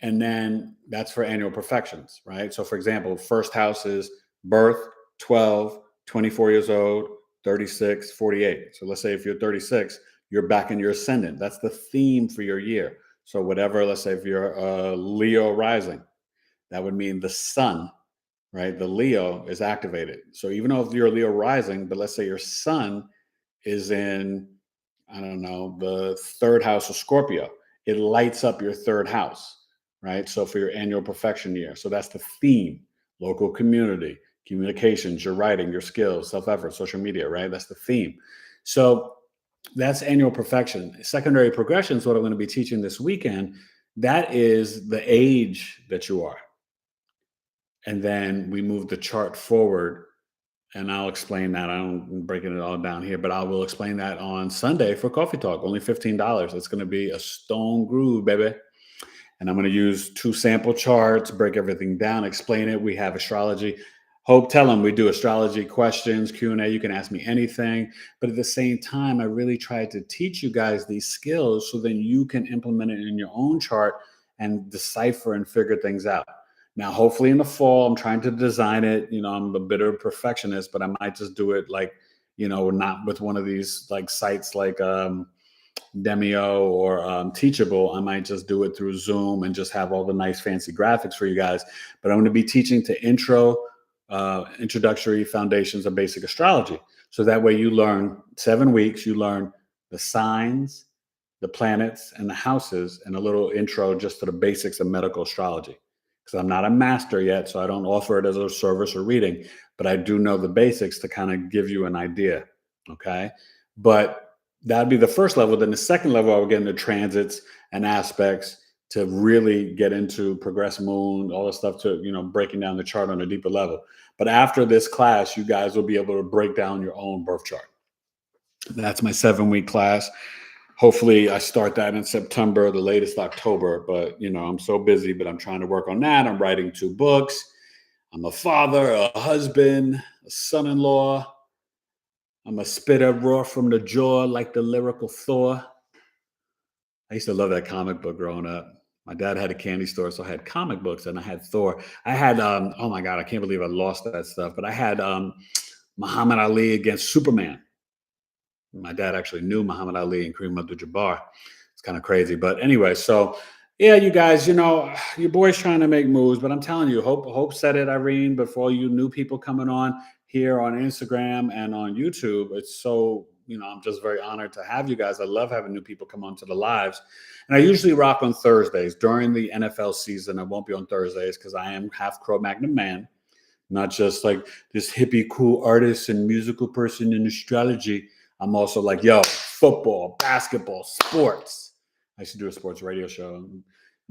And then that's for annual perfections, right? So for example, first house is birth, 12, 24 years old, 36, 48. So let's say if you're 36, you're back in your ascendant. That's the theme for your year. So whatever, let's say if you're a Leo rising, that would mean the sun, right? The Leo is activated. So even though if you're a Leo rising, but let's say your sun is in, I don't know, the 3rd house of Scorpio, it lights up your 3rd house, right? So for your annual perfection year. So that's the theme: local community, communications, your writing, your skills, self-effort, social media, right? That's the theme. So that's annual perfection. Secondary progression is what I'm going to be teaching this weekend. That is the age that you are. And then we move the chart forward, and I'll explain that. I'm breaking it all down here, but I will explain that on Sunday for Coffee Talk. Only $15. It's going to be a stone groove, baby. And I'm going to use 2 sample charts, break everything down, explain it. We have astrology. Hope, tell them we do astrology questions, Q&A. You can ask me anything. But at the same time, I really try to teach you guys these skills so then you can implement it in your own chart and decipher and figure things out. Now, hopefully in the fall, I'm trying to design it. I'm a bit of a perfectionist, but I might just do it like, not with one of these like sites like Demio or Teachable. I might just do it through Zoom and just have all the nice fancy graphics for you guys. But I'm going to be teaching to intro Introductory Foundations of Basic Astrology. So that way you learn 7 weeks, you learn the signs, the planets, and the houses, and a little intro just to the basics of medical astrology. Because I'm not a master yet, so I don't offer it as a service or reading, but I do know the basics to kind of give you an idea. Okay. But that'd be the first level. Then the second level, I would get into transits and aspects to really get into progress moon, all the stuff to, breaking down the chart on a deeper level. But after this class, you guys will be able to break down your own birth chart. That's my 7-week class. Hopefully I start that in September, the latest October, but I'm so busy, but I'm trying to work on that. I'm writing 2 books. I'm a father, a husband, a son-in-law. I'm a spitter raw from the jaw like the lyrical Thor. I used to love that comic book growing up. My dad had a candy store, so I had comic books and I had Thor. I had, oh my God, I can't believe I lost that stuff, but I had Muhammad Ali against Superman. My dad actually knew Muhammad Ali and Kareem Abdul-Jabbar. It's kind of crazy. But anyway, so yeah, you guys, your boy's trying to make moves, but I'm telling you, Hope said it, Irene, but for all you new people coming on here on Instagram and on YouTube, it's so, I'm just very honored to have you guys. I love having new people come onto the lives. And I usually rock on Thursdays during the NFL season. I won't be on Thursdays because I am half Cro-Magnon man, not just like this hippie cool artist and musical person in astrology. I'm also like, football, basketball, sports. I used to do a sports radio show. And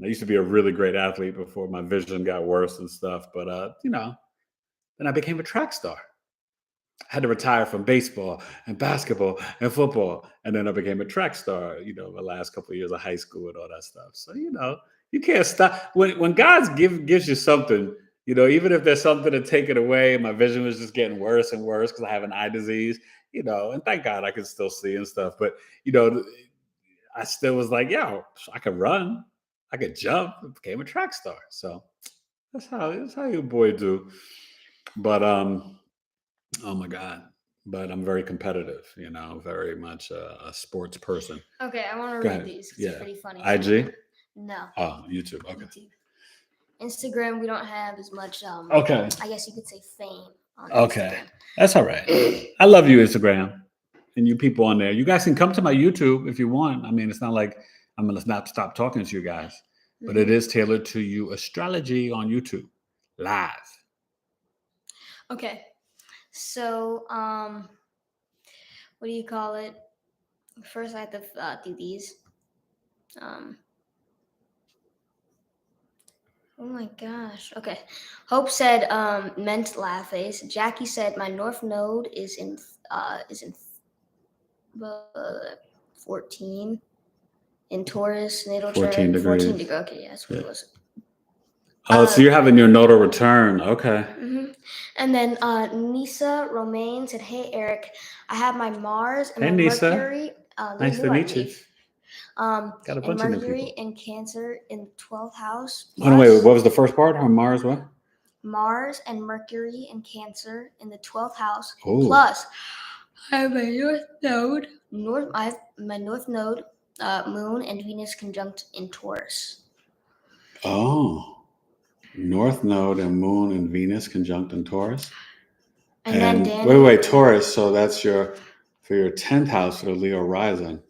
I used to be a really great athlete before my vision got worse and stuff. But, then I became a track star. I had to retire from baseball and basketball and football. And then I became a track star, the last couple of years of high school and all that stuff. So, you can't stop. When God gives you something, even if there's something to take it away, my vision was just getting worse and worse because I have an eye disease, and thank God I can still see and stuff. But, I still was like, I could run, I could jump, I became a track star. So that's how your boy do. But, oh my God. But I'm very competitive, very much a sports person. Okay, I want to read these. It's pretty funny. IG? No. Oh, YouTube. Okay. YouTube. Instagram, we don't have as much, okay. I guess you could say fame on Okay. Instagram. That's all right. I love you, Instagram, and you people on there. You guys can come to my YouTube if you want. I mean, it's not like I'm going to not stop talking to you guys, but it is Taylored2U Astrology on YouTube, live. Okay. So, what do you call it? First, I have to do these. Oh my gosh. Okay. Hope said meant laugh face. Jackie said my north node is in 14 in Taurus, natal 14 chart, degrees. 14 degrees. Okay, yeah, that's what it was. Oh, so you're having your nodal return. Okay. And then Nisa Romaine said, "Hey Eric, I have my Mars and Hey, my Nisa. Mercury. Nice to meet you. Got a bunch of Mercury and Cancer in the 12th house. Oh no, wait. What was the first part? Or Mars? What? Mars and Mercury and Cancer in the 12th house. Ooh. Plus, I have my North Node, Moon and Venus conjunct in Taurus. Oh. North Node and Moon and Venus conjunct in Taurus. And then Danny, wait, Taurus. So that's for your 10th house for the Leo rising.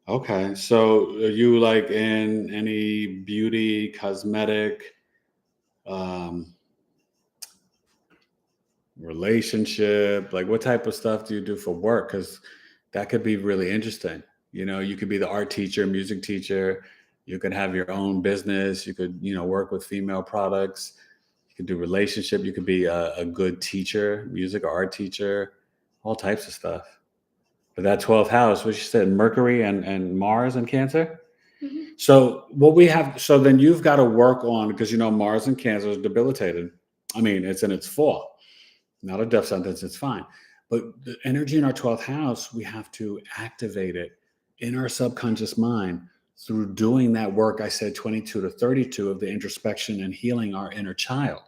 Okay, so are you like in any beauty, cosmetic, relationship? Like what type of stuff do you do for work? Because that could be really interesting. You could be the art teacher, music teacher. You could have your own business. You could, work with female products. You could do relationship. You could be a good teacher, music or art teacher, all types of stuff. But that 12th house, what you said, Mercury and Mars and Cancer. So so then you've got to work on, because Mars and Cancer is debilitated. I mean, it's in its fall, not a death sentence. It's fine. But the energy in our 12th house, we have to activate it in our subconscious mind through doing that work. I said 22 to 32 of the introspection and healing our inner child.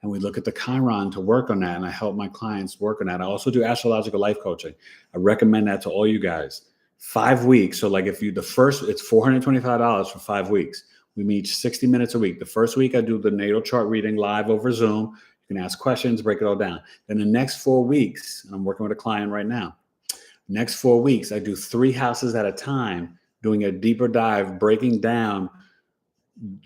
And we look at the Chiron to work on that. And I help my clients work on that. I also do astrological life coaching. I recommend that to all you guys. 5 weeks. So like it's $425 for 5 weeks. We meet 60 minutes a week. The first week I do the natal chart reading live over Zoom. You You can ask questions, break it all down. Then the next 4 weeks, and I'm working with a client right now. Next 4 weeks, I do 3 houses at a time, doing a deeper dive, breaking down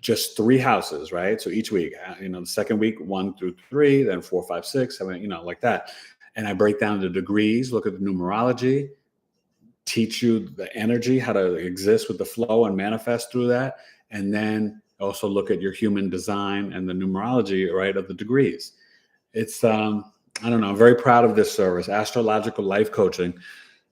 just 3 houses, right? So each week, the second week, 1 through 3, then 4, 5, 6, 7, like that. And I break down the degrees, look at the numerology, teach you the energy, how to exist with the flow and manifest through that. And then also look at your human design and the numerology, right, of the degrees. It's, I don't know, I'm very proud of this service, Astrological Life Coaching.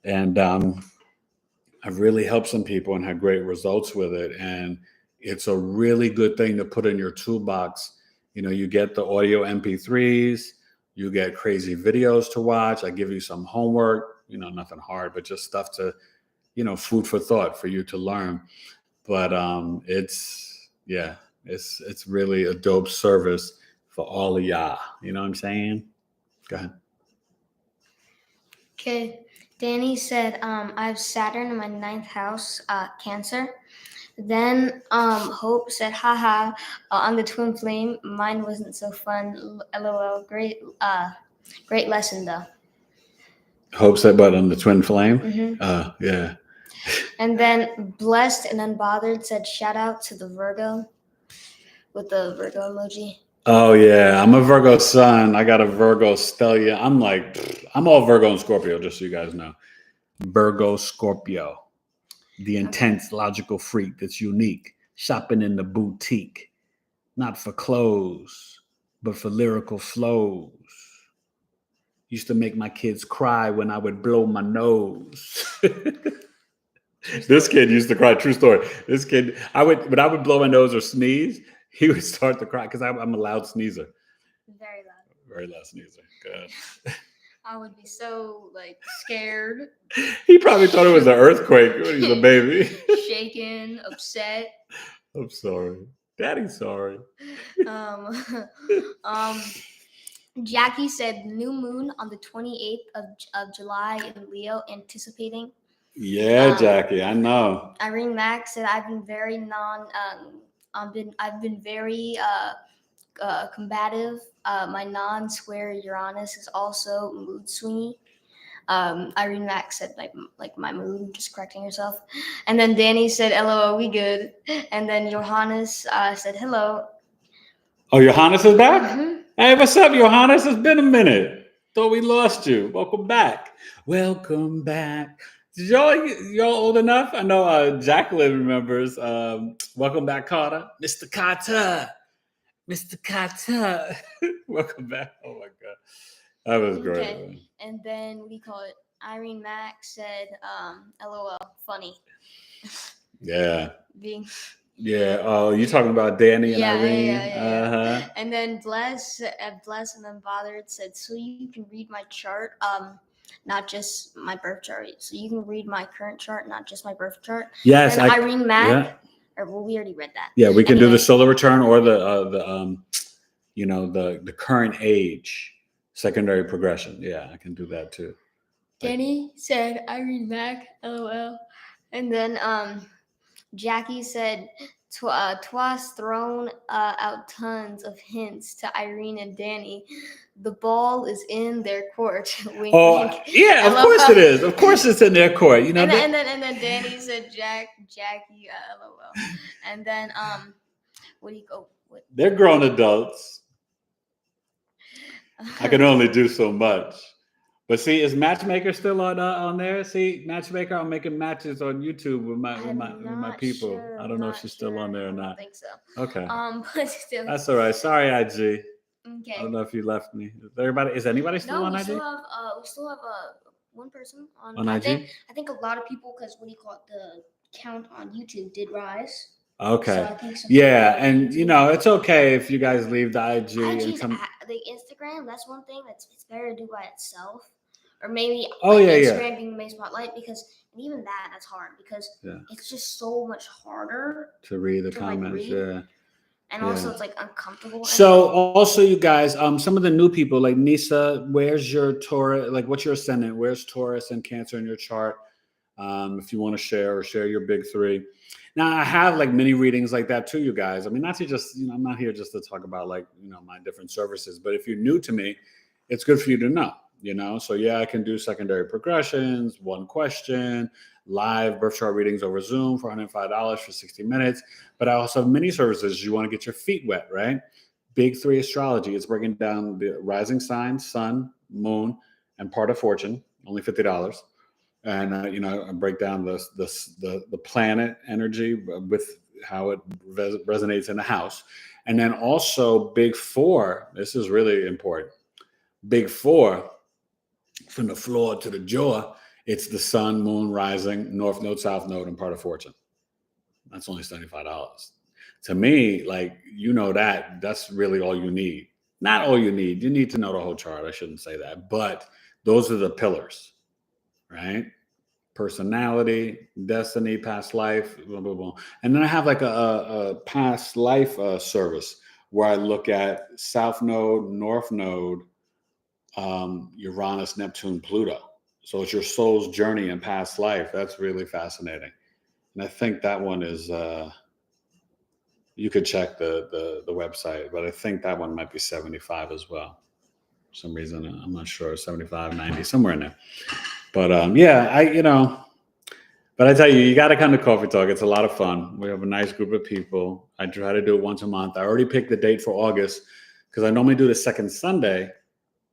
And I've really helped some people and had great results with it. And it's a really good thing to put in your toolbox. You get the audio MP3s, you get crazy videos to watch. I give you some homework, nothing hard, but just stuff to, food for thought for you to learn. But it's really a dope service for all of y'all. You know what I'm saying? Go ahead. Okay. Danny said, I have Saturn in my 9th house, Cancer. Then Hope said, haha, on the twin flame, mine wasn't so fun. LOL, great lesson though. Hope said, but on the twin flame? Mm-hmm. Yeah. And then Blessed and Unbothered said, shout out to the Virgo with the Virgo emoji. Oh, yeah. I'm a Virgo sun. I got a Virgo stellium. I'm all Virgo and Scorpio, just so you guys know. Virgo, Scorpio. The intense, logical freak that's unique. Shopping in the boutique. Not for clothes, but for lyrical flows. Used to make my kids cry when I would blow my nose. This kid used to cry. True story. This kid, when I would blow my nose or sneeze, he would start to cry because I'm a loud sneezer. Very loud. Very loud sneezer. Good. I would be so scared. He probably thought it was an earthquake when he was a baby. Shaken, upset. I'm sorry. Daddy's sorry. Jackie said new moon on the 28th of July in Leo, anticipating. Yeah, Jackie, I know. Irene Mack said I've been very combative. My non-square Uranus is also mood swingy. Irene Mack said like my mood, just correcting herself. And then Danny said, LOL, we good. And then Johannes said hello. Oh, Johannes is back? Mm-hmm. Hey, what's up, Johannes? It's been a minute. Thought we lost you. Welcome back. Welcome back. Y'all old enough? I know Jacqueline remembers. Welcome back, Carter. Mr. Carter. Mr. Carter. Welcome back. Oh my God. That was great. Okay. And then what do you call it? Irene Mack said, LOL, funny. Yeah. Yeah. Oh, you talking about Danny and Irene? Yeah. Uh-huh. And then Bless and Unbothered said, so you can read my chart, not just my birth chart. So you can read my current chart, not just my birth chart. Yes. And Irene Mack. Yeah. We already read that. Yeah, we can do the solar return or the current age, secondary progression. Yeah, I can do that too. Danny said Irene Mack, LOL. And then Jackie said Twas thrown out tons of hints to Irene and Danny. The ball is in their court. Wink, wink. Yeah, of course it is. Of course it's in their court. You know. And then Danny said Jackie, LOL. And then what do you go? What? They're grown adults. I can only do so much. But see, is Matchmaker still on there? See, Matchmaker, I'm making matches on YouTube with my people. Sure, I don't know if she's still on there or not. I don't think so. Okay. But still. That's all right. Sorry, IG. Okay. I don't know if you left me. Is anybody still on IG? We still have one person on IG. I think a lot of people, because what do you call it? The count on YouTube did rise. Okay. So I think and it's okay if you guys leave the IG and come. The Instagram, that's one thing it's better to do by itself. Or maybe Instagram being the main spotlight, because even that's hard because it's just so much harder to read the comments. And also it's uncomfortable. So also you guys, some of the new people like Nisa, where's your Taurus? Like what's your ascendant? Where's Taurus and Cancer in your chart? If you want to share your big three. Now I have like mini readings like that too, you guys. I mean, not to just, I'm not here just to talk about like, my different services, but if you're new to me, it's good for you to know. So yeah, I can do secondary progressions, one question, live birth chart readings over Zoom for $105 for 60 minutes. But I also have mini services. You want to get your feet wet, right? Big Three Astrology. It's breaking down the rising sign, sun, moon, and part of fortune, only $50. And I break down the planet energy with how it resonates in the house. And then also Big Four. This is really important. Big Four, from the floor to the jaw, it's the sun, moon, rising, north node, south node, and part of fortune. That's only $75. To me, like, that's really all you need. Not all you need. You need to know the whole chart. I shouldn't say that. But those are the pillars, right? Personality, destiny, past life, blah, blah, blah. And then I have like a past life service where I look at south node, north node, Uranus, Neptune, Pluto. So it's your soul's journey in past life. That's really fascinating. And I think that one is, you could check the website, but I think that one might be 75 as well. For some reason, I'm not sure, 75, 90, somewhere in there. But but I tell you, you got to come to Coffee Talk. It's a lot of fun. We have a nice group of people. I try to do it once a month. I already picked the date for August because I normally do the second Sunday.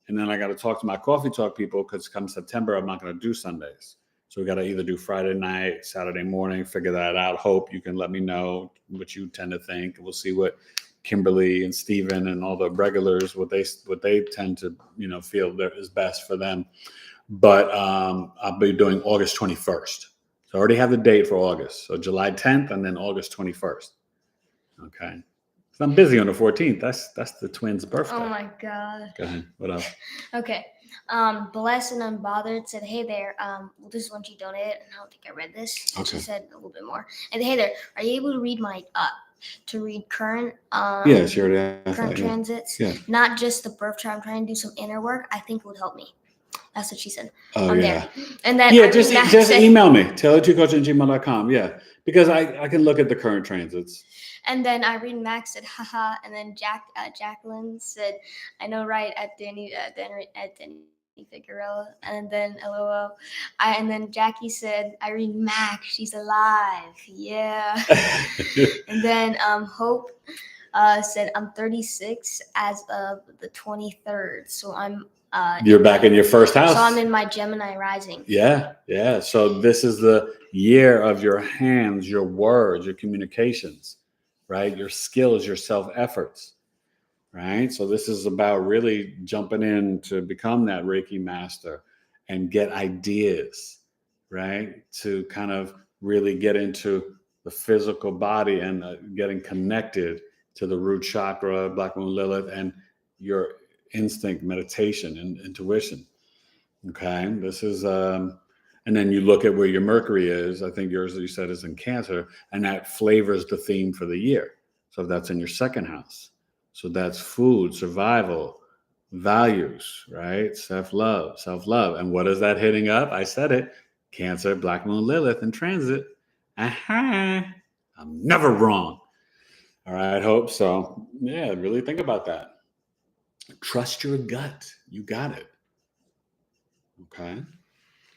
And then I got to talk to my Coffee Talk people because come September, I'm not going to do Sundays. So we got to either do Friday night, Saturday morning, figure that out. Hope you can let me know what you tend to think. We'll see what Kimberly and Steven and all the regulars, what they tend to, feel that is best for them. But I'll be doing August 21st. So I already have the date for August. So July 10th and then August 21st. Okay. So I'm busy on the 14th. That's the twins' birthday. Oh my God. Go ahead. What else? Okay. Blessed and Unbothered said, hey there. This is when she donated, and I don't think I read this. Okay. She said a little bit more. And hey there, are you able to read my current Yes, you already asked current that, transits? Yeah. Not just the birth chart. I'm trying to do some inner work. I think it would help me. That's what she said. Oh, yeah. There. And then just email me. Taylored2U@gmail.com. Yeah. Because I can look at the current transits. And then Irene Max said, haha. And then Jacqueline said, I know, right, at Danny Figueroa. And then LOL. And then Jackie said, Irene Max, she's alive. Yeah. And then Hope said, I'm 36 as of the 23rd. So I'm you're back in your first house. So I'm in my Gemini rising. Yeah. So this is the year of your hands, your words, your communications, right? Your skills, your self-efforts, right? So this is about really jumping in to become that Reiki master and get ideas, right? To kind of really get into the physical body and getting connected to the root chakra, Black Moon Lilith, and your instinct, meditation, and intuition. Okay, this is and then you look at where your Mercury is. I think yours, you said, is in Cancer, and that flavors the theme for the year. So that's in your second house. So that's food, survival, values, right? Self-love. And what is that hitting up? I said it. Cancer, Black Moon Lilith in transit. I'm never wrong. All right, Hope. So yeah, really think about that. Trust your gut. You got it. Okay.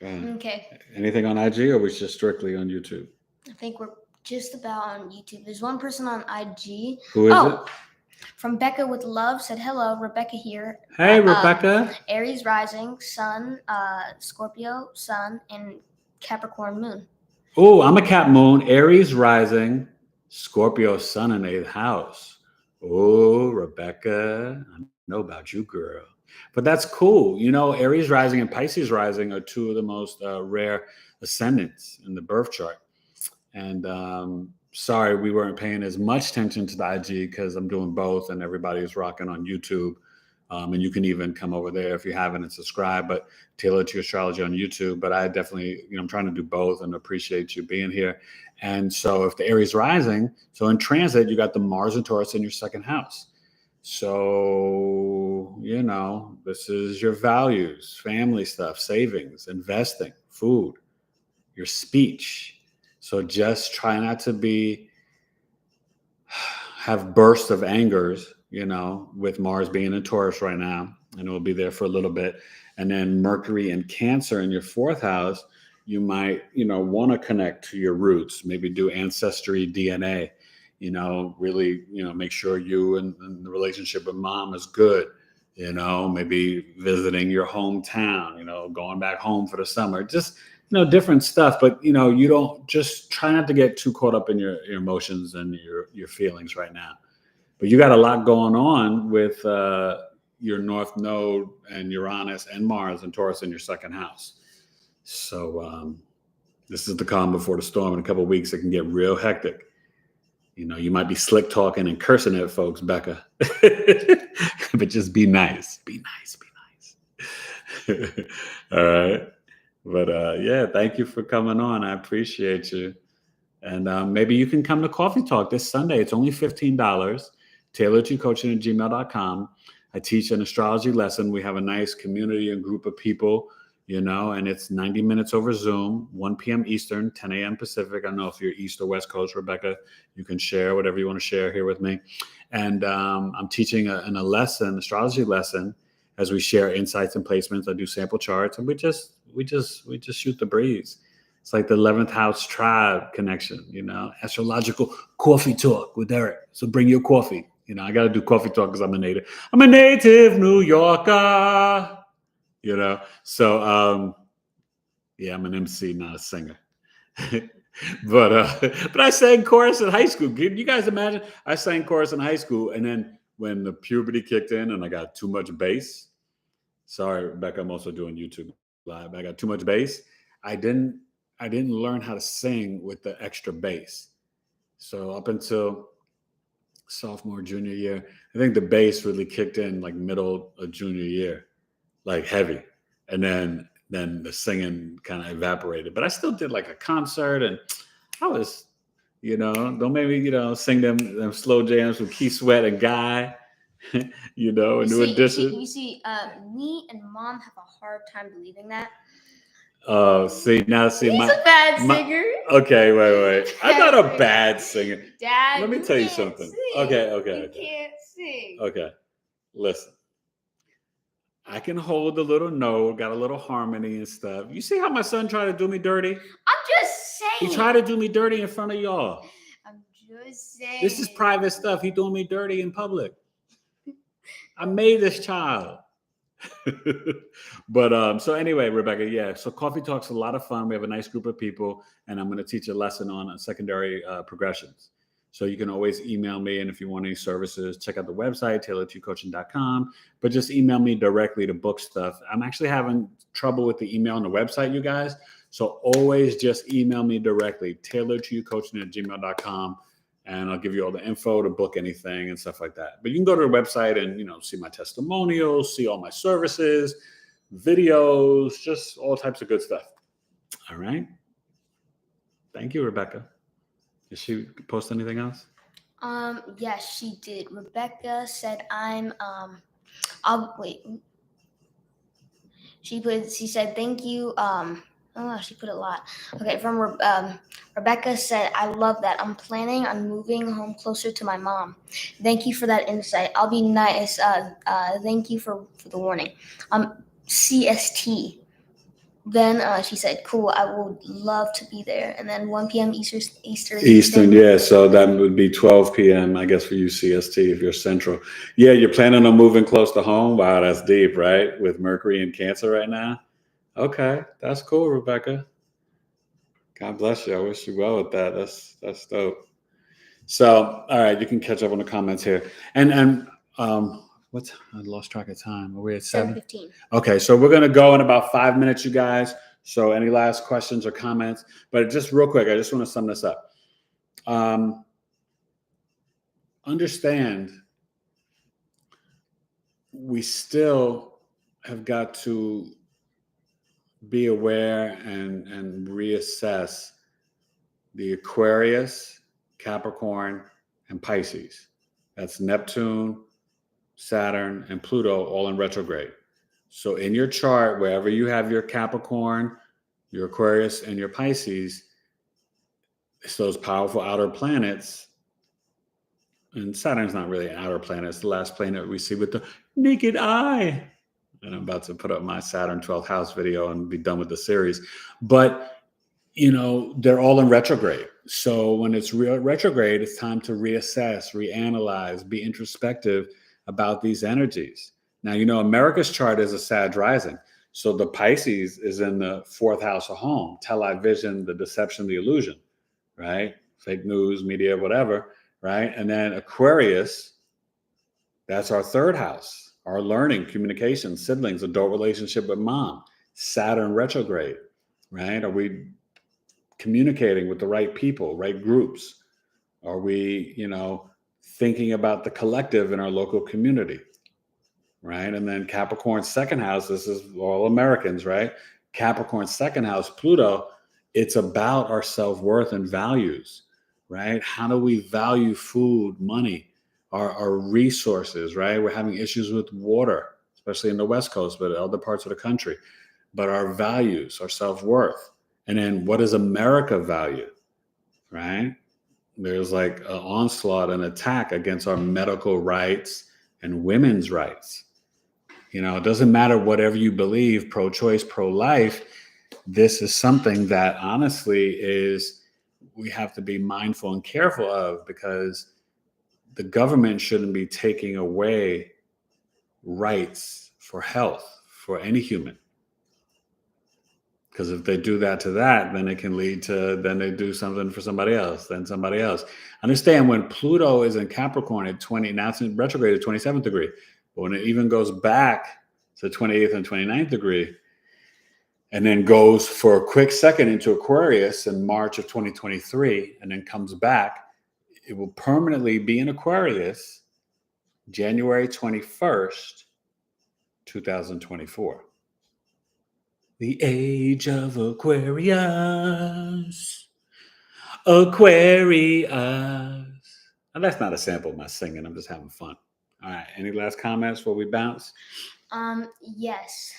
Okay. Anything on IG, or was just strictly on YouTube? I think we're just about on YouTube. There's one person on IG. Who is it? From Becca with Love said, hello, Rebecca here. Hey, Rebecca. Aries rising, Sun, Scorpio, Sun, and Capricorn Moon. Oh, I'm a Cap Moon, Aries rising, Scorpio Sun in 8th house. Oh, Rebecca, I know about you, girl. But that's cool. Aries rising and Pisces rising are two of the most rare ascendants in the birth chart. And sorry, we weren't paying as much attention to the IG because I'm doing both and everybody's rocking on YouTube. And you can even come over there if you haven't and subscribe, but Taylored2U Astrology on YouTube. But I definitely, I'm trying to do both and appreciate you being here. And so if the Aries rising, so in transit, you got the Mars and Taurus in your second house. So, this is your values, family stuff, savings, investing, food, your speech, So just try not to have bursts of angers, with Mars being in Taurus right now, and it will be there for a little bit. And then Mercury and Cancer in your fourth house, you might, want to connect to your roots, maybe do ancestry DNA, really, make sure you and the relationship with mom is good, maybe visiting your hometown, going back home for the summer, just, different stuff. But, you don't, just try not to get too caught up in your emotions and your feelings right now. But you got a lot going on with your North Node and Uranus and Mars and Taurus in your second house. So this is the calm before the storm. In a couple of weeks, it can get real hectic. You might be slick talking and cursing at folks, Becca. But just be nice. Be nice. Be nice. All right. But yeah, thank you for coming on. I appreciate you. And maybe you can come to Coffee Talk this Sunday. It's only $15. Taylored2coaching@gmail.com. I teach an astrology lesson. We have a nice community and group of people, and it's 90 minutes over Zoom, 1 p.m. Eastern, 10 a.m. Pacific. I don't know if you're East or West Coast, Rebecca. You can share whatever you want to share here with me. And I'm teaching a astrology lesson, as we share insights and placements. I do sample charts, and we just shoot the breeze. It's like the 11th house tribe connection, astrological coffee talk with Eric. So bring your coffee. I got to do coffee talk because I'm a native New Yorker, So, yeah, I'm an MC, not a singer. But I sang chorus in high school. Can you guys imagine? I sang chorus in high school, and then when the puberty kicked in and I got too much bass. Sorry, Rebecca, I'm also doing YouTube Live. I got too much bass. I didn't learn how to sing with the extra bass. So up until sophomore, junior year, I think the bass really kicked in like middle of junior year, like heavy. And then the singing kind of evaporated. But I still did like a concert, and I was, don't make me, sing them slow jams with Keith Sweat and Guy, and New Edition. You see, me and Mom have a hard time believing that. Oh, see, he's a bad singer. Okay, wait. I'm not a bad singer. Dad, let me tell you something. Sing. Okay. You can't sing. Okay, listen. I can hold a little note, got a little harmony and stuff. You see how my son tried to do me dirty? I'm just saying. He tried to do me dirty in front of y'all. I'm just saying. This is private stuff. He doing me dirty in public. I made this child. But so anyway, Rebecca, yeah. So Coffee Talk's a lot of fun. We have a nice group of people, and I'm going to teach a lesson on secondary progressions. So you can always email me, and if you want any services, check out the website, Taylored2coaching.com. But just email me directly to book stuff. I'm actually having trouble with the email on the website, you guys. So always just email me directly, Taylored2coaching@gmail.com. And I'll give you all the info to book anything and stuff like that. But you can go to the website and, see my testimonials, see all my services, videos, just all types of good stuff. All right. Thank you, Rebecca. Did she post anything else? Yes, she did. Rebecca said, I'll wait. She said, thank you. She put a lot. Okay, from Rebecca said, I love that. I'm planning on moving home closer to my mom. Thank you for that insight. I'll be nice. Thank you for the warning. CST. Then she said, cool, I would love to be there. And then 1 p.m. Eastern, yeah. So that would be 12 p.m., I guess, for you, CST, if you're Central. Yeah, you're planning on moving close to home? Wow, that's deep, right? With Mercury and Cancer right now? Okay, that's cool, Rebecca. God bless you. I wish you well with that. That's dope. So, all right, you can catch up on the comments here. And I lost track of time. Are we at 7:15? Okay, so we're gonna go in about 5 minutes, you guys. So, any last questions or comments? But just real quick, I just want to sum this up. Understand, we still have got to be aware and reassess the Aquarius, Capricorn, and Pisces. That's Neptune, Saturn, and Pluto all in retrograde. So in your chart, wherever you have your Capricorn, your Aquarius, and your Pisces, it's those powerful outer planets. And Saturn's not really an outer planet. It's the last planet we see with the naked eye. And I'm about to put up my Saturn 12th house video and be done with the series. But, they're all in retrograde. So when it's retrograde, it's time to reassess, reanalyze, be introspective about these energies. Now, America's chart is a Sag rising. So the Pisces is in the 4th house of home, television, the deception, the illusion, right? Fake news, media, whatever, right? And then Aquarius, that's our 3rd house, our learning, communication, siblings, adult relationship with mom, Saturn retrograde, right? Are we communicating with the right people, right groups? Are we, thinking about the collective in our local community, right? And then Capricorn's 2nd house, this is all Americans, right? Capricorn's 2nd house, Pluto, it's about our self-worth and values, right? How do we value food, money, our resources, right? We're having issues with water, especially in the West Coast, but other parts of the country. But our values, our self-worth. And then what does America value, right? There's like an onslaught, an attack against our medical rights and women's rights. It doesn't matter whatever you believe, pro-choice, pro-life. This is something that honestly we have to be mindful and careful of, because the government shouldn't be taking away rights for health for any human. Because if they do that to that, then it can lead to, then they do something for somebody else, then somebody else. Understand, when Pluto is in Capricorn at 20, now it's in retrograde at 27th degree. But when it even goes back to 28th and 29th degree, and then goes for a quick second into Aquarius in March of 2023, and then comes back, it will permanently be in Aquarius January 21st, 2024. The age of Aquarius. Aquarius. Now, that's not a sample of my singing. I'm just having fun. All right. Any last comments before we bounce? Yes.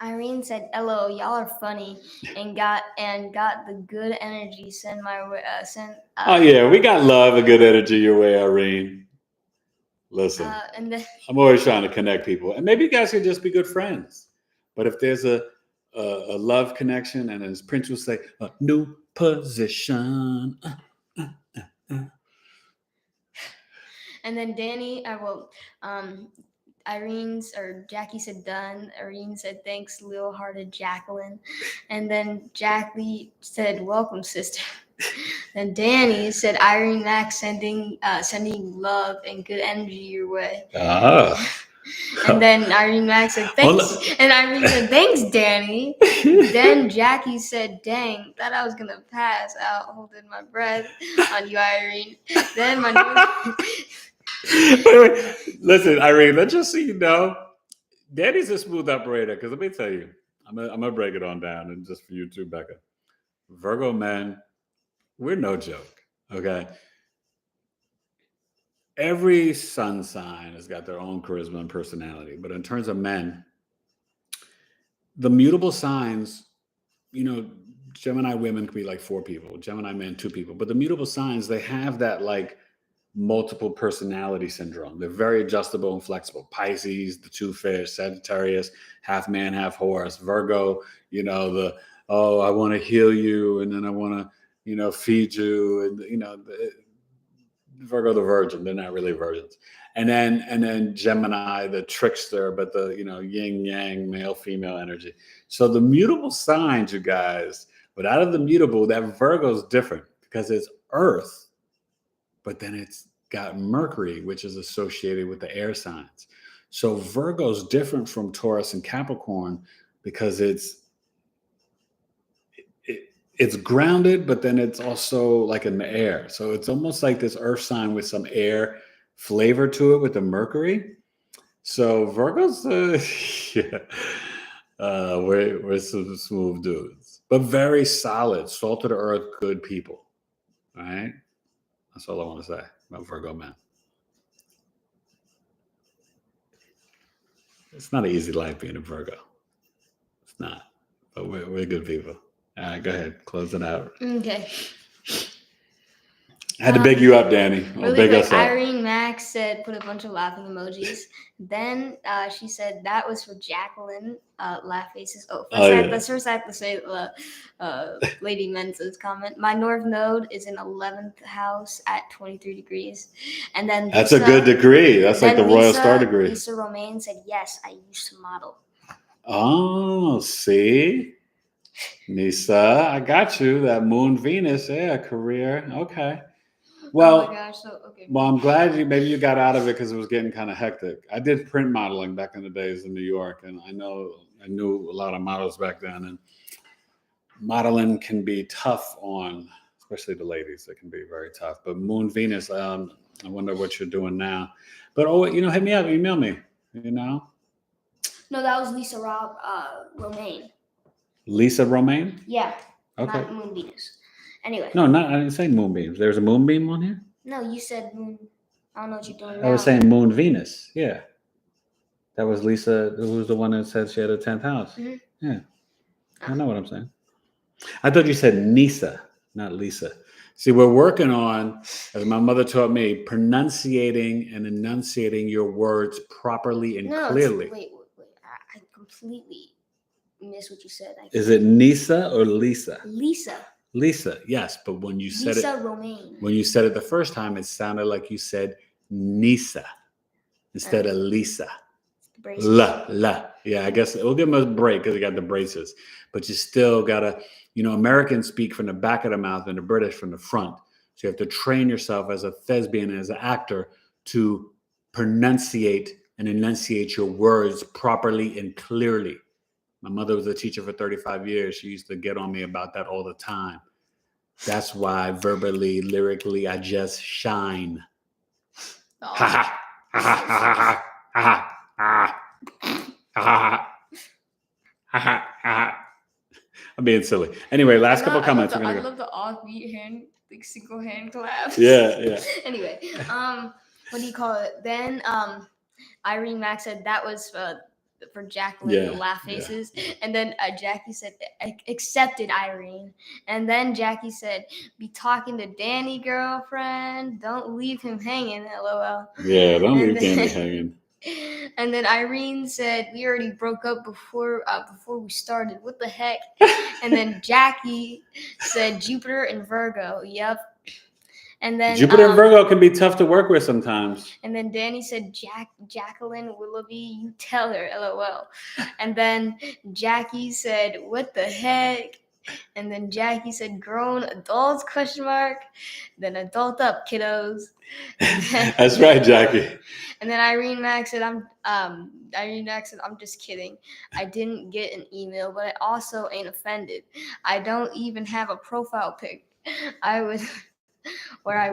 Irene said, "Hello, y'all are funny and got the good energy. Send my way. Oh yeah, we got love and good energy your way, Irene. Listen, and then, I'm always trying to connect people, and maybe you guys can just be good friends. But if there's a love connection, and as Prince would say, a new position." And then Danny, Jackie said done. Irene said thanks, little-hearted Jacqueline. And then Jackie said welcome, sister. Then Danny said Irene Max sending love and good energy your way. And then Irene Max said thanks. And Irene said thanks, Danny. Then Jackie said, dang, thought I was gonna pass out holding my breath on you, Irene. Then my wait. Listen, Irene, let's just so you know, Danny's a smooth operator. Because let me tell you, I'm gonna break it on down, and just for you too, Becca. Virgo men, we're no joke. Okay. Every sun sign has got their own charisma and personality, but in terms of men, the mutable signs, Gemini women could be like 4 people, Gemini men 2 people, but the mutable signs, they have that like multiple personality syndrome. They're very adjustable and flexible. Pisces, the 2 fish, Sagittarius, half man, half horse, Virgo, I want to heal you, and then I want to, feed you, and Virgo the virgin, they're not really virgins. And then Gemini, the trickster, but the yin yang, male female energy. So the mutable signs, you guys, but out of the mutable, that Virgo is different because it's Earth, but then it's got Mercury, which is associated with the air signs. So Virgo's different from Taurus and Capricorn because it's grounded, but then it's also like in the air. So it's almost like this earth sign with some air flavor to it with the Mercury. So Virgo's, we're some smooth dudes, but very solid, salt of the earth, good people. All right. That's all I want to say about Virgo men. It's not an easy life being a Virgo. It's not, but we're good people. All right, go ahead. Close it out. Okay. I had to big you up, Danny. Or big us up. Irene Max said, put a bunch of laughing emojis. Then she said that was for Jacqueline. Laugh faces. First I have to say Lady Mensa's comment. My North Node is in 11th house at 23 degrees. And then that's a good degree. That's like the Royal Star degree. Lisa Romaine said, yes, I used to model. Oh, see? Nisa, I got you. That Moon Venus, yeah, career. Okay. Well, oh my gosh, okay. Well, I'm glad maybe you got out of it because it was getting kind of hectic. I did print modeling back in the days in New York, and I knew a lot of models back then, and modeling can be tough on, especially the ladies. It can be very tough. But Moon Venus, I wonder what you're doing now. But hit me up, email me. No, that was Lisa Romaine. Lisa Romaine? Yeah. Okay. Not Moon Venus. Anyway. No, I didn't say moonbeams. There's a moonbeam on here? No, you said moon. I don't know what you're doing now. I was saying Moon Venus. Yeah. That was Lisa, who was the one that said she had a 10th house. Mm-hmm. Yeah. I know what I'm saying. I thought you said Nisa, not Lisa. See, we're working on, as my mother taught me, pronunciating and enunciating your words properly and clearly. Wait. I completely missed what you said. Is it Nisa or Lisa? Lisa, yes, but when you said Lisa Romaine. When you said it the first time, it sounded like you said Nisa instead of Lisa. La. Yeah, I guess we'll give them a break because they got the braces. But you still gotta, Americans speak from the back of the mouth and the British from the front. So you have to train yourself as a thespian and as an actor to pronunciate and enunciate your words properly and clearly. My mother was a teacher for 35 years. She used to get on me about that all the time. That's why verbally, lyrically, I just shine. Ha ha ha ha ha ha ha ha ha. I'm being silly. Anyway, last couple comments. I love the offbeat hand, like single hand claps. Yeah. Anyway, what do you call it? Then Irene Max said that was for Jacqueline, the laugh faces. Yeah. And then Jackie said, accepted Irene. And then Jackie said, be talking to Danny, girlfriend. Don't leave him hanging, LOL. Yeah, don't leave Danny hanging. And then Irene said, we already broke up before we started. What the heck? And then Jackie said, Jupiter and Virgo. Yep. And then Jupiter and Virgo can be tough to work with sometimes. And then Danny said, Jacqueline Willoughby, you tell her, LOL. And then Jackie said, what the heck? And then Jackie said, grown adults, ? Then adult up, kiddos. That's right, Jackie. And then Irene Max said, I'm just kidding. I didn't get an email, but I also ain't offended. I don't even have a profile pic. I would. I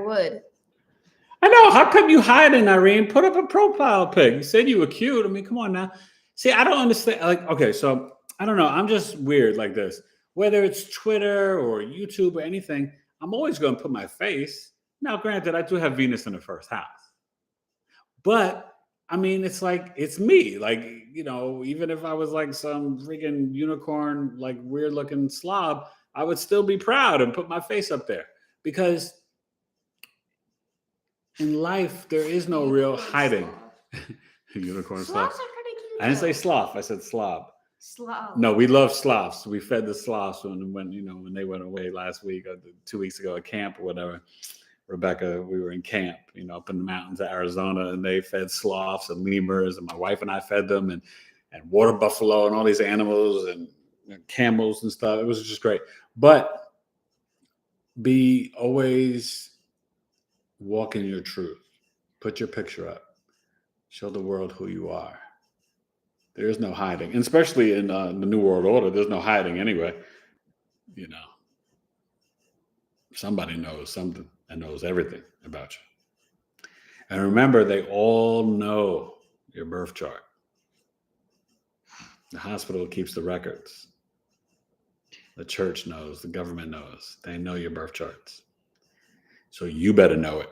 know. How come you hiding, Irene? Put up a profile pic. You said you were cute. I mean, come on now. See, I don't understand. Okay, so I don't know. I'm just weird like this. Whether it's Twitter or YouTube or anything, I'm always going to put my face. Now, granted, I do have Venus in the first house. But, I mean, it's like, it's me. Like, even if I was like some freaking unicorn, like weird looking slob, I would still be proud and put my face up there. Because in life, there is no real hiding. Unicorn sloth. Sloths are pretty cute. I didn't say sloth. I said slob. Sloth. No, we love sloths. We fed the sloths when they went away last week or 2 weeks ago at camp or whatever. Rebecca, we were in camp, up in the mountains of Arizona, and they fed sloths and lemurs, and my wife and I fed them, and water buffalo and all these animals and camels and stuff. It was just great. But be always walk in your truth. Put your picture up. Show the world who you are. There is no hiding, and especially in the New World Order. There's no hiding anyway. Somebody knows something and knows everything about you. And remember, they all know your birth chart. The hospital keeps the records. The church knows. The government knows. They know your birth charts. So you better know it.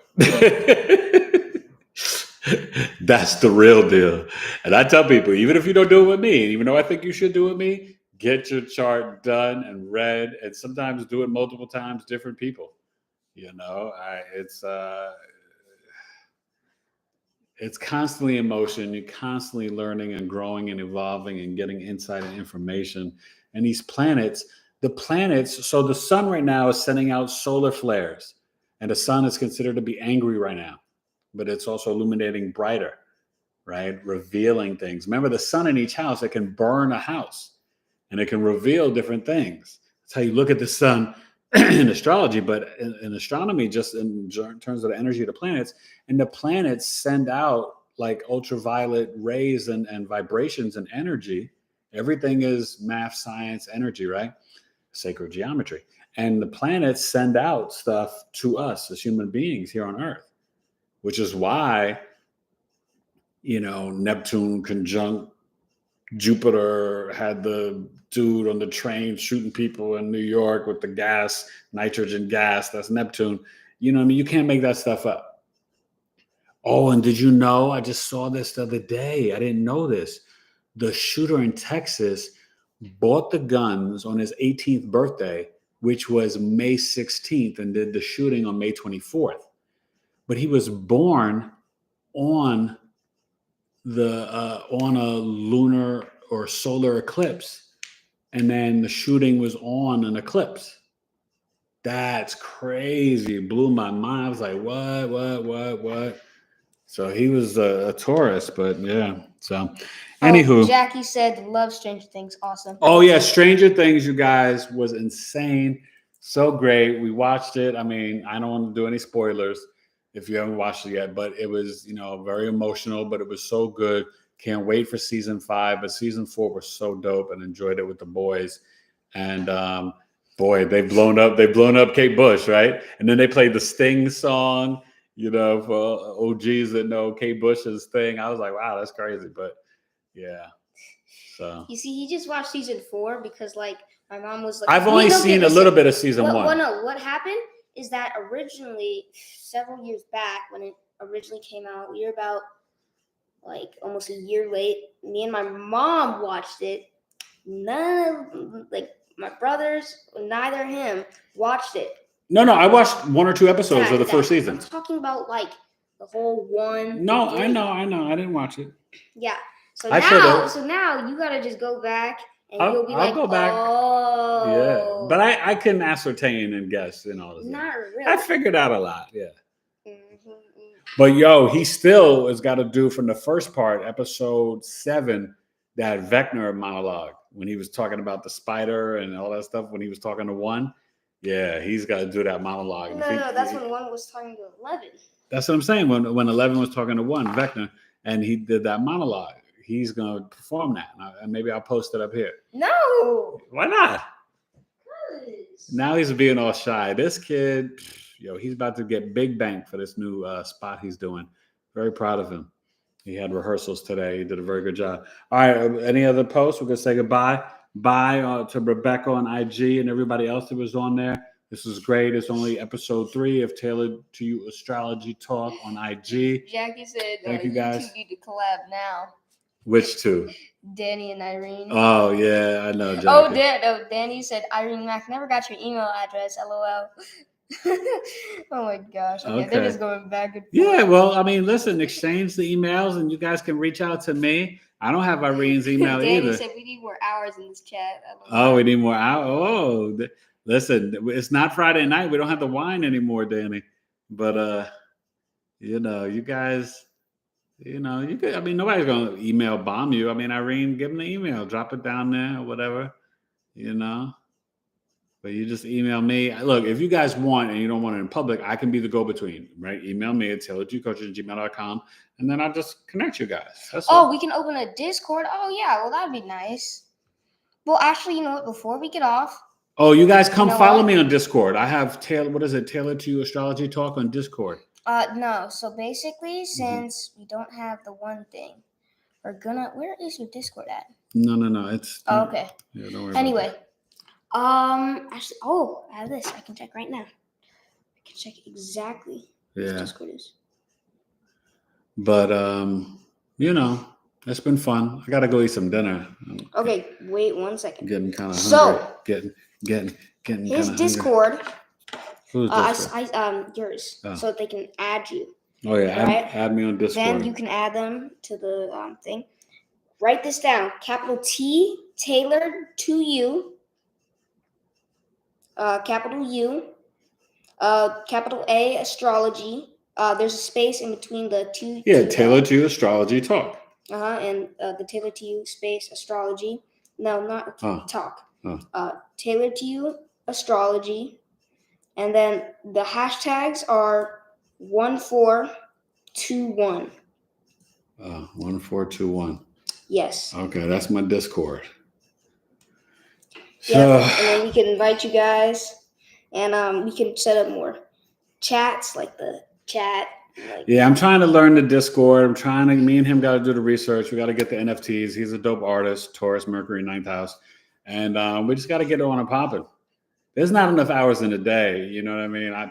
That's the real deal. And I tell people, even if you don't do it with me, even though I think you should do it with me, Get your chart done and read, and sometimes do it multiple times, different people. It's constantly in motion. You're constantly learning and growing and evolving and getting insight and information. And these planets, so the sun right now is sending out solar flares, and the sun is considered to be angry right now, but it's also illuminating brighter, right? Revealing things. Remember, the sun in each house, it can burn a house and it can reveal different things. That's how you look at the sun in astrology, but in astronomy, just in terms of the energy of the planets, and the planets send out like ultraviolet rays and vibrations and energy. Everything is math, science, energy, right? Sacred geometry. And the planets send out stuff to us as human beings here on Earth, which is why, Neptune conjunct Jupiter had the dude on the train shooting people in New York with the gas, nitrogen gas. That's Neptune. You can't make that stuff up. Oh, and did you know? I just saw this the other day. I didn't know this. The shooter in Texas bought the guns on his 18th birthday, which was May 16th, and did the shooting on May 24th. But he was born on on a lunar or solar eclipse, and then the shooting was on an eclipse. That's crazy. It blew my mind. I was like, what? So he was a Taurus, but yeah. So anywho, Jackie said, love Stranger Things. Awesome. Oh yeah, Stranger Things, you guys, was insane. So great. We watched it. I mean, I don't want to do any spoilers if you haven't watched it yet, but it was, very emotional, but it was so good. Can't wait for season 5, but season 4 was so dope, and enjoyed it with the boys. And boy, they've blown up Kate Bush, right? And then they played the Sting song, for OGs that know Kate Bush's thing. I was like, wow, that's crazy. But yeah. So you see, he just watched season 4 because my mom was like, I've only seen a little bit of season 1. Well, no, what happened is that originally, several years back when it originally came out, we were about almost a year late. Me and my mom watched it. My brothers, neither him watched it. No, I watched 1 or 2 episodes of the first season. I'm talking about the whole 1. No, I know. I didn't watch it. Yeah. So now you gotta just go back and you'll be I'll go back. Oh, yeah. But I can ascertain and guess and all this. Not really. I figured out a lot. Yeah. Mm-hmm. But he still has got to do from the first part, episode 7, that Vecna monologue when he was talking about the spider and all that stuff. When he was talking to 1, yeah, he's got to do that monologue. No, that's when 1 was talking to 11. That's what I'm saying. When 11 was talking to 1, Vecna, and he did that monologue. He's going to perform that. And maybe I'll post it up here. No. Why not? Now he's being all shy. This kid, he's about to get big bank for this new spot he's doing. Very proud of him. He had rehearsals today. He did a very good job. All right. Any other posts? We're going to say goodbye. Bye to Rebecca on IG and everybody else that was on there. This was great. It's only episode 3 of Taylored2U Astrology Talk on IG. Jackie said, thank you guys. You need to collab now. Which 2? Danny and Irene. Oh, yeah, I know. Jackie. Danny said, Irene Mac never got your email address, LOL. Oh, my gosh. Okay. They're just going back and forth. Yeah, well, I mean, listen, exchange the emails, and you guys can reach out to me. I don't have Irene's email Danny either. Said we need more hours in this chat. We need more hours. Oh, listen, it's not Friday night. We don't have the wine anymore, Danny. But, you guys... you could, nobody's going to email bomb you. Irene, give them the email, drop it down there or whatever, but you just email me. Look, if you guys want and you don't want it in public, I can be the go-between, right? Email me at taylored2ucoach@gmail.com, and then I'll just connect you guys. That's all. We can open a Discord. Oh, yeah. Well, that'd be nice. Well, actually, you know what? Before we get off. Oh, you guys come follow me on Discord. I have Taylored2U Astrology Talk on Discord. No. So basically, since we don't have the one thing, we're gonna. Where is your Discord at? No. It's. Okay. Yeah, don't worry. Anyway, actually, I have this. I can check right now. I can check exactly what Discord is. But It's been fun. I gotta go eat some dinner. Okay, wait 1 second. Getting kind of So, hungry. Getting his kind of Discord. hungry. Who's Discord? Yours, Oh. so they can add you. Oh yeah, right? add me on Discord. Then you can add them to the thing. Write this down: capital T, Taylored2U, capital U, capital A, Astrology. There's a space in between the two. Yeah, Taylored2U Astrology Talk. And the Taylored2U space Astrology. No, not talk. Taylored2U Astrology. And then the hashtags are 1421. 1421. Yes. Okay, that's my Discord. So, and then we can invite you guys, and we can set up more chats, like the chat. Yeah, I'm trying to learn the Discord. Me and him got to do the research. We got to get the NFTs. He's a dope artist, Taurus, Mercury, 9th house. And we just got to get it on and popping. There's not enough hours in a day. You know what I mean? I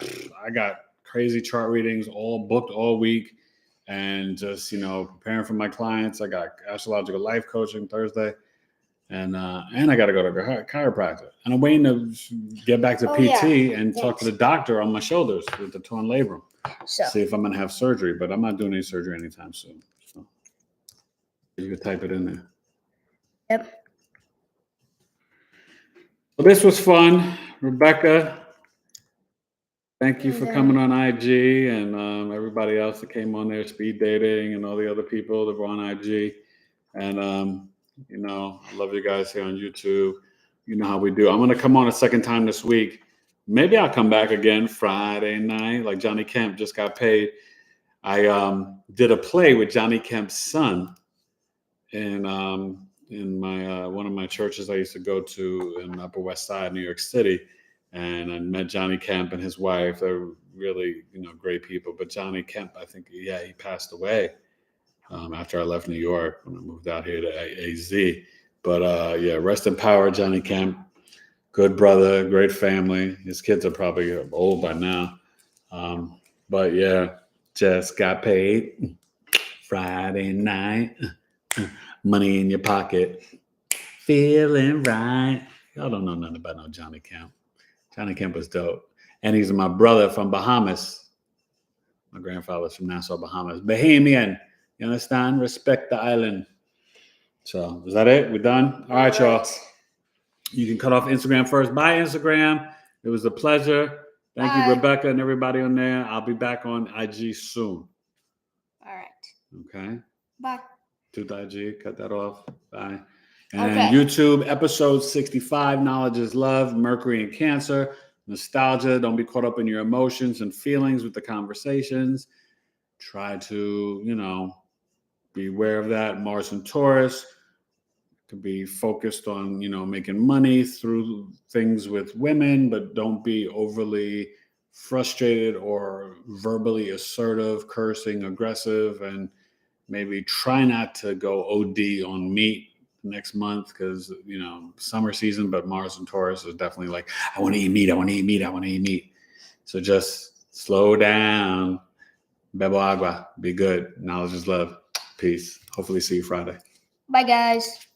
got crazy chart readings all booked all week. And just, preparing for my clients. I got astrological life coaching Thursday. And I got to go to chiropractor. And I'm waiting to get back to PT and talk to the doctor on my shoulders with the torn labrum. See if I'm going to have surgery. But I'm not doing any surgery anytime soon. So you can type it in there. Yep. Well, this was fun. Rebecca, thank you for coming on IG, and everybody else that came on there, speed dating, and all the other people that were on IG. And, I love you guys here on YouTube. You know how we do. I'm going to come on a second time this week. Maybe I'll come back again Friday night. Like Johnny Kemp just got paid. I did a play with Johnny Kemp's son in my one of my churches I used to go to in Upper West Side, New York City. And I met Johnny Kemp and his wife. They're really, great people. But Johnny Kemp, I think, he passed away after I left New York when I moved out here to AZ. But rest in power, Johnny Kemp. Good brother, great family. His kids are probably old by now. But yeah, just got paid Friday night. Money in your pocket. Feeling right. Y'all don't know nothing about no Johnny Kemp. Johnny Kemp was dope. And he's my brother from Bahamas. My grandfather's from Nassau, Bahamas. Bahamian. You understand? Respect the island. So, is that it? We're done? All right, y'all. You can cut off Instagram first. Bye, Instagram. It was a pleasure. Thank you, Rebecca, and everybody on there. I'll be back on IG soon. All right. Okay? Bye. To the IG. Cut that off. Bye. And YouTube, episode 65, Knowledge is Love, Mercury and Cancer, nostalgia. Don't be caught up in your emotions and feelings with the conversations. Try to, be aware of that. Mars and Taurus could be focused on, making money through things with women, but don't be overly frustrated or verbally assertive, cursing, aggressive, and maybe try not to go OD on meat next month because summer season, but Mars and Taurus is definitely like, I want to eat meat. So just slow down. Bebo agua. Be good. Knowledge is love. Peace. Hopefully see you Friday. Bye, guys.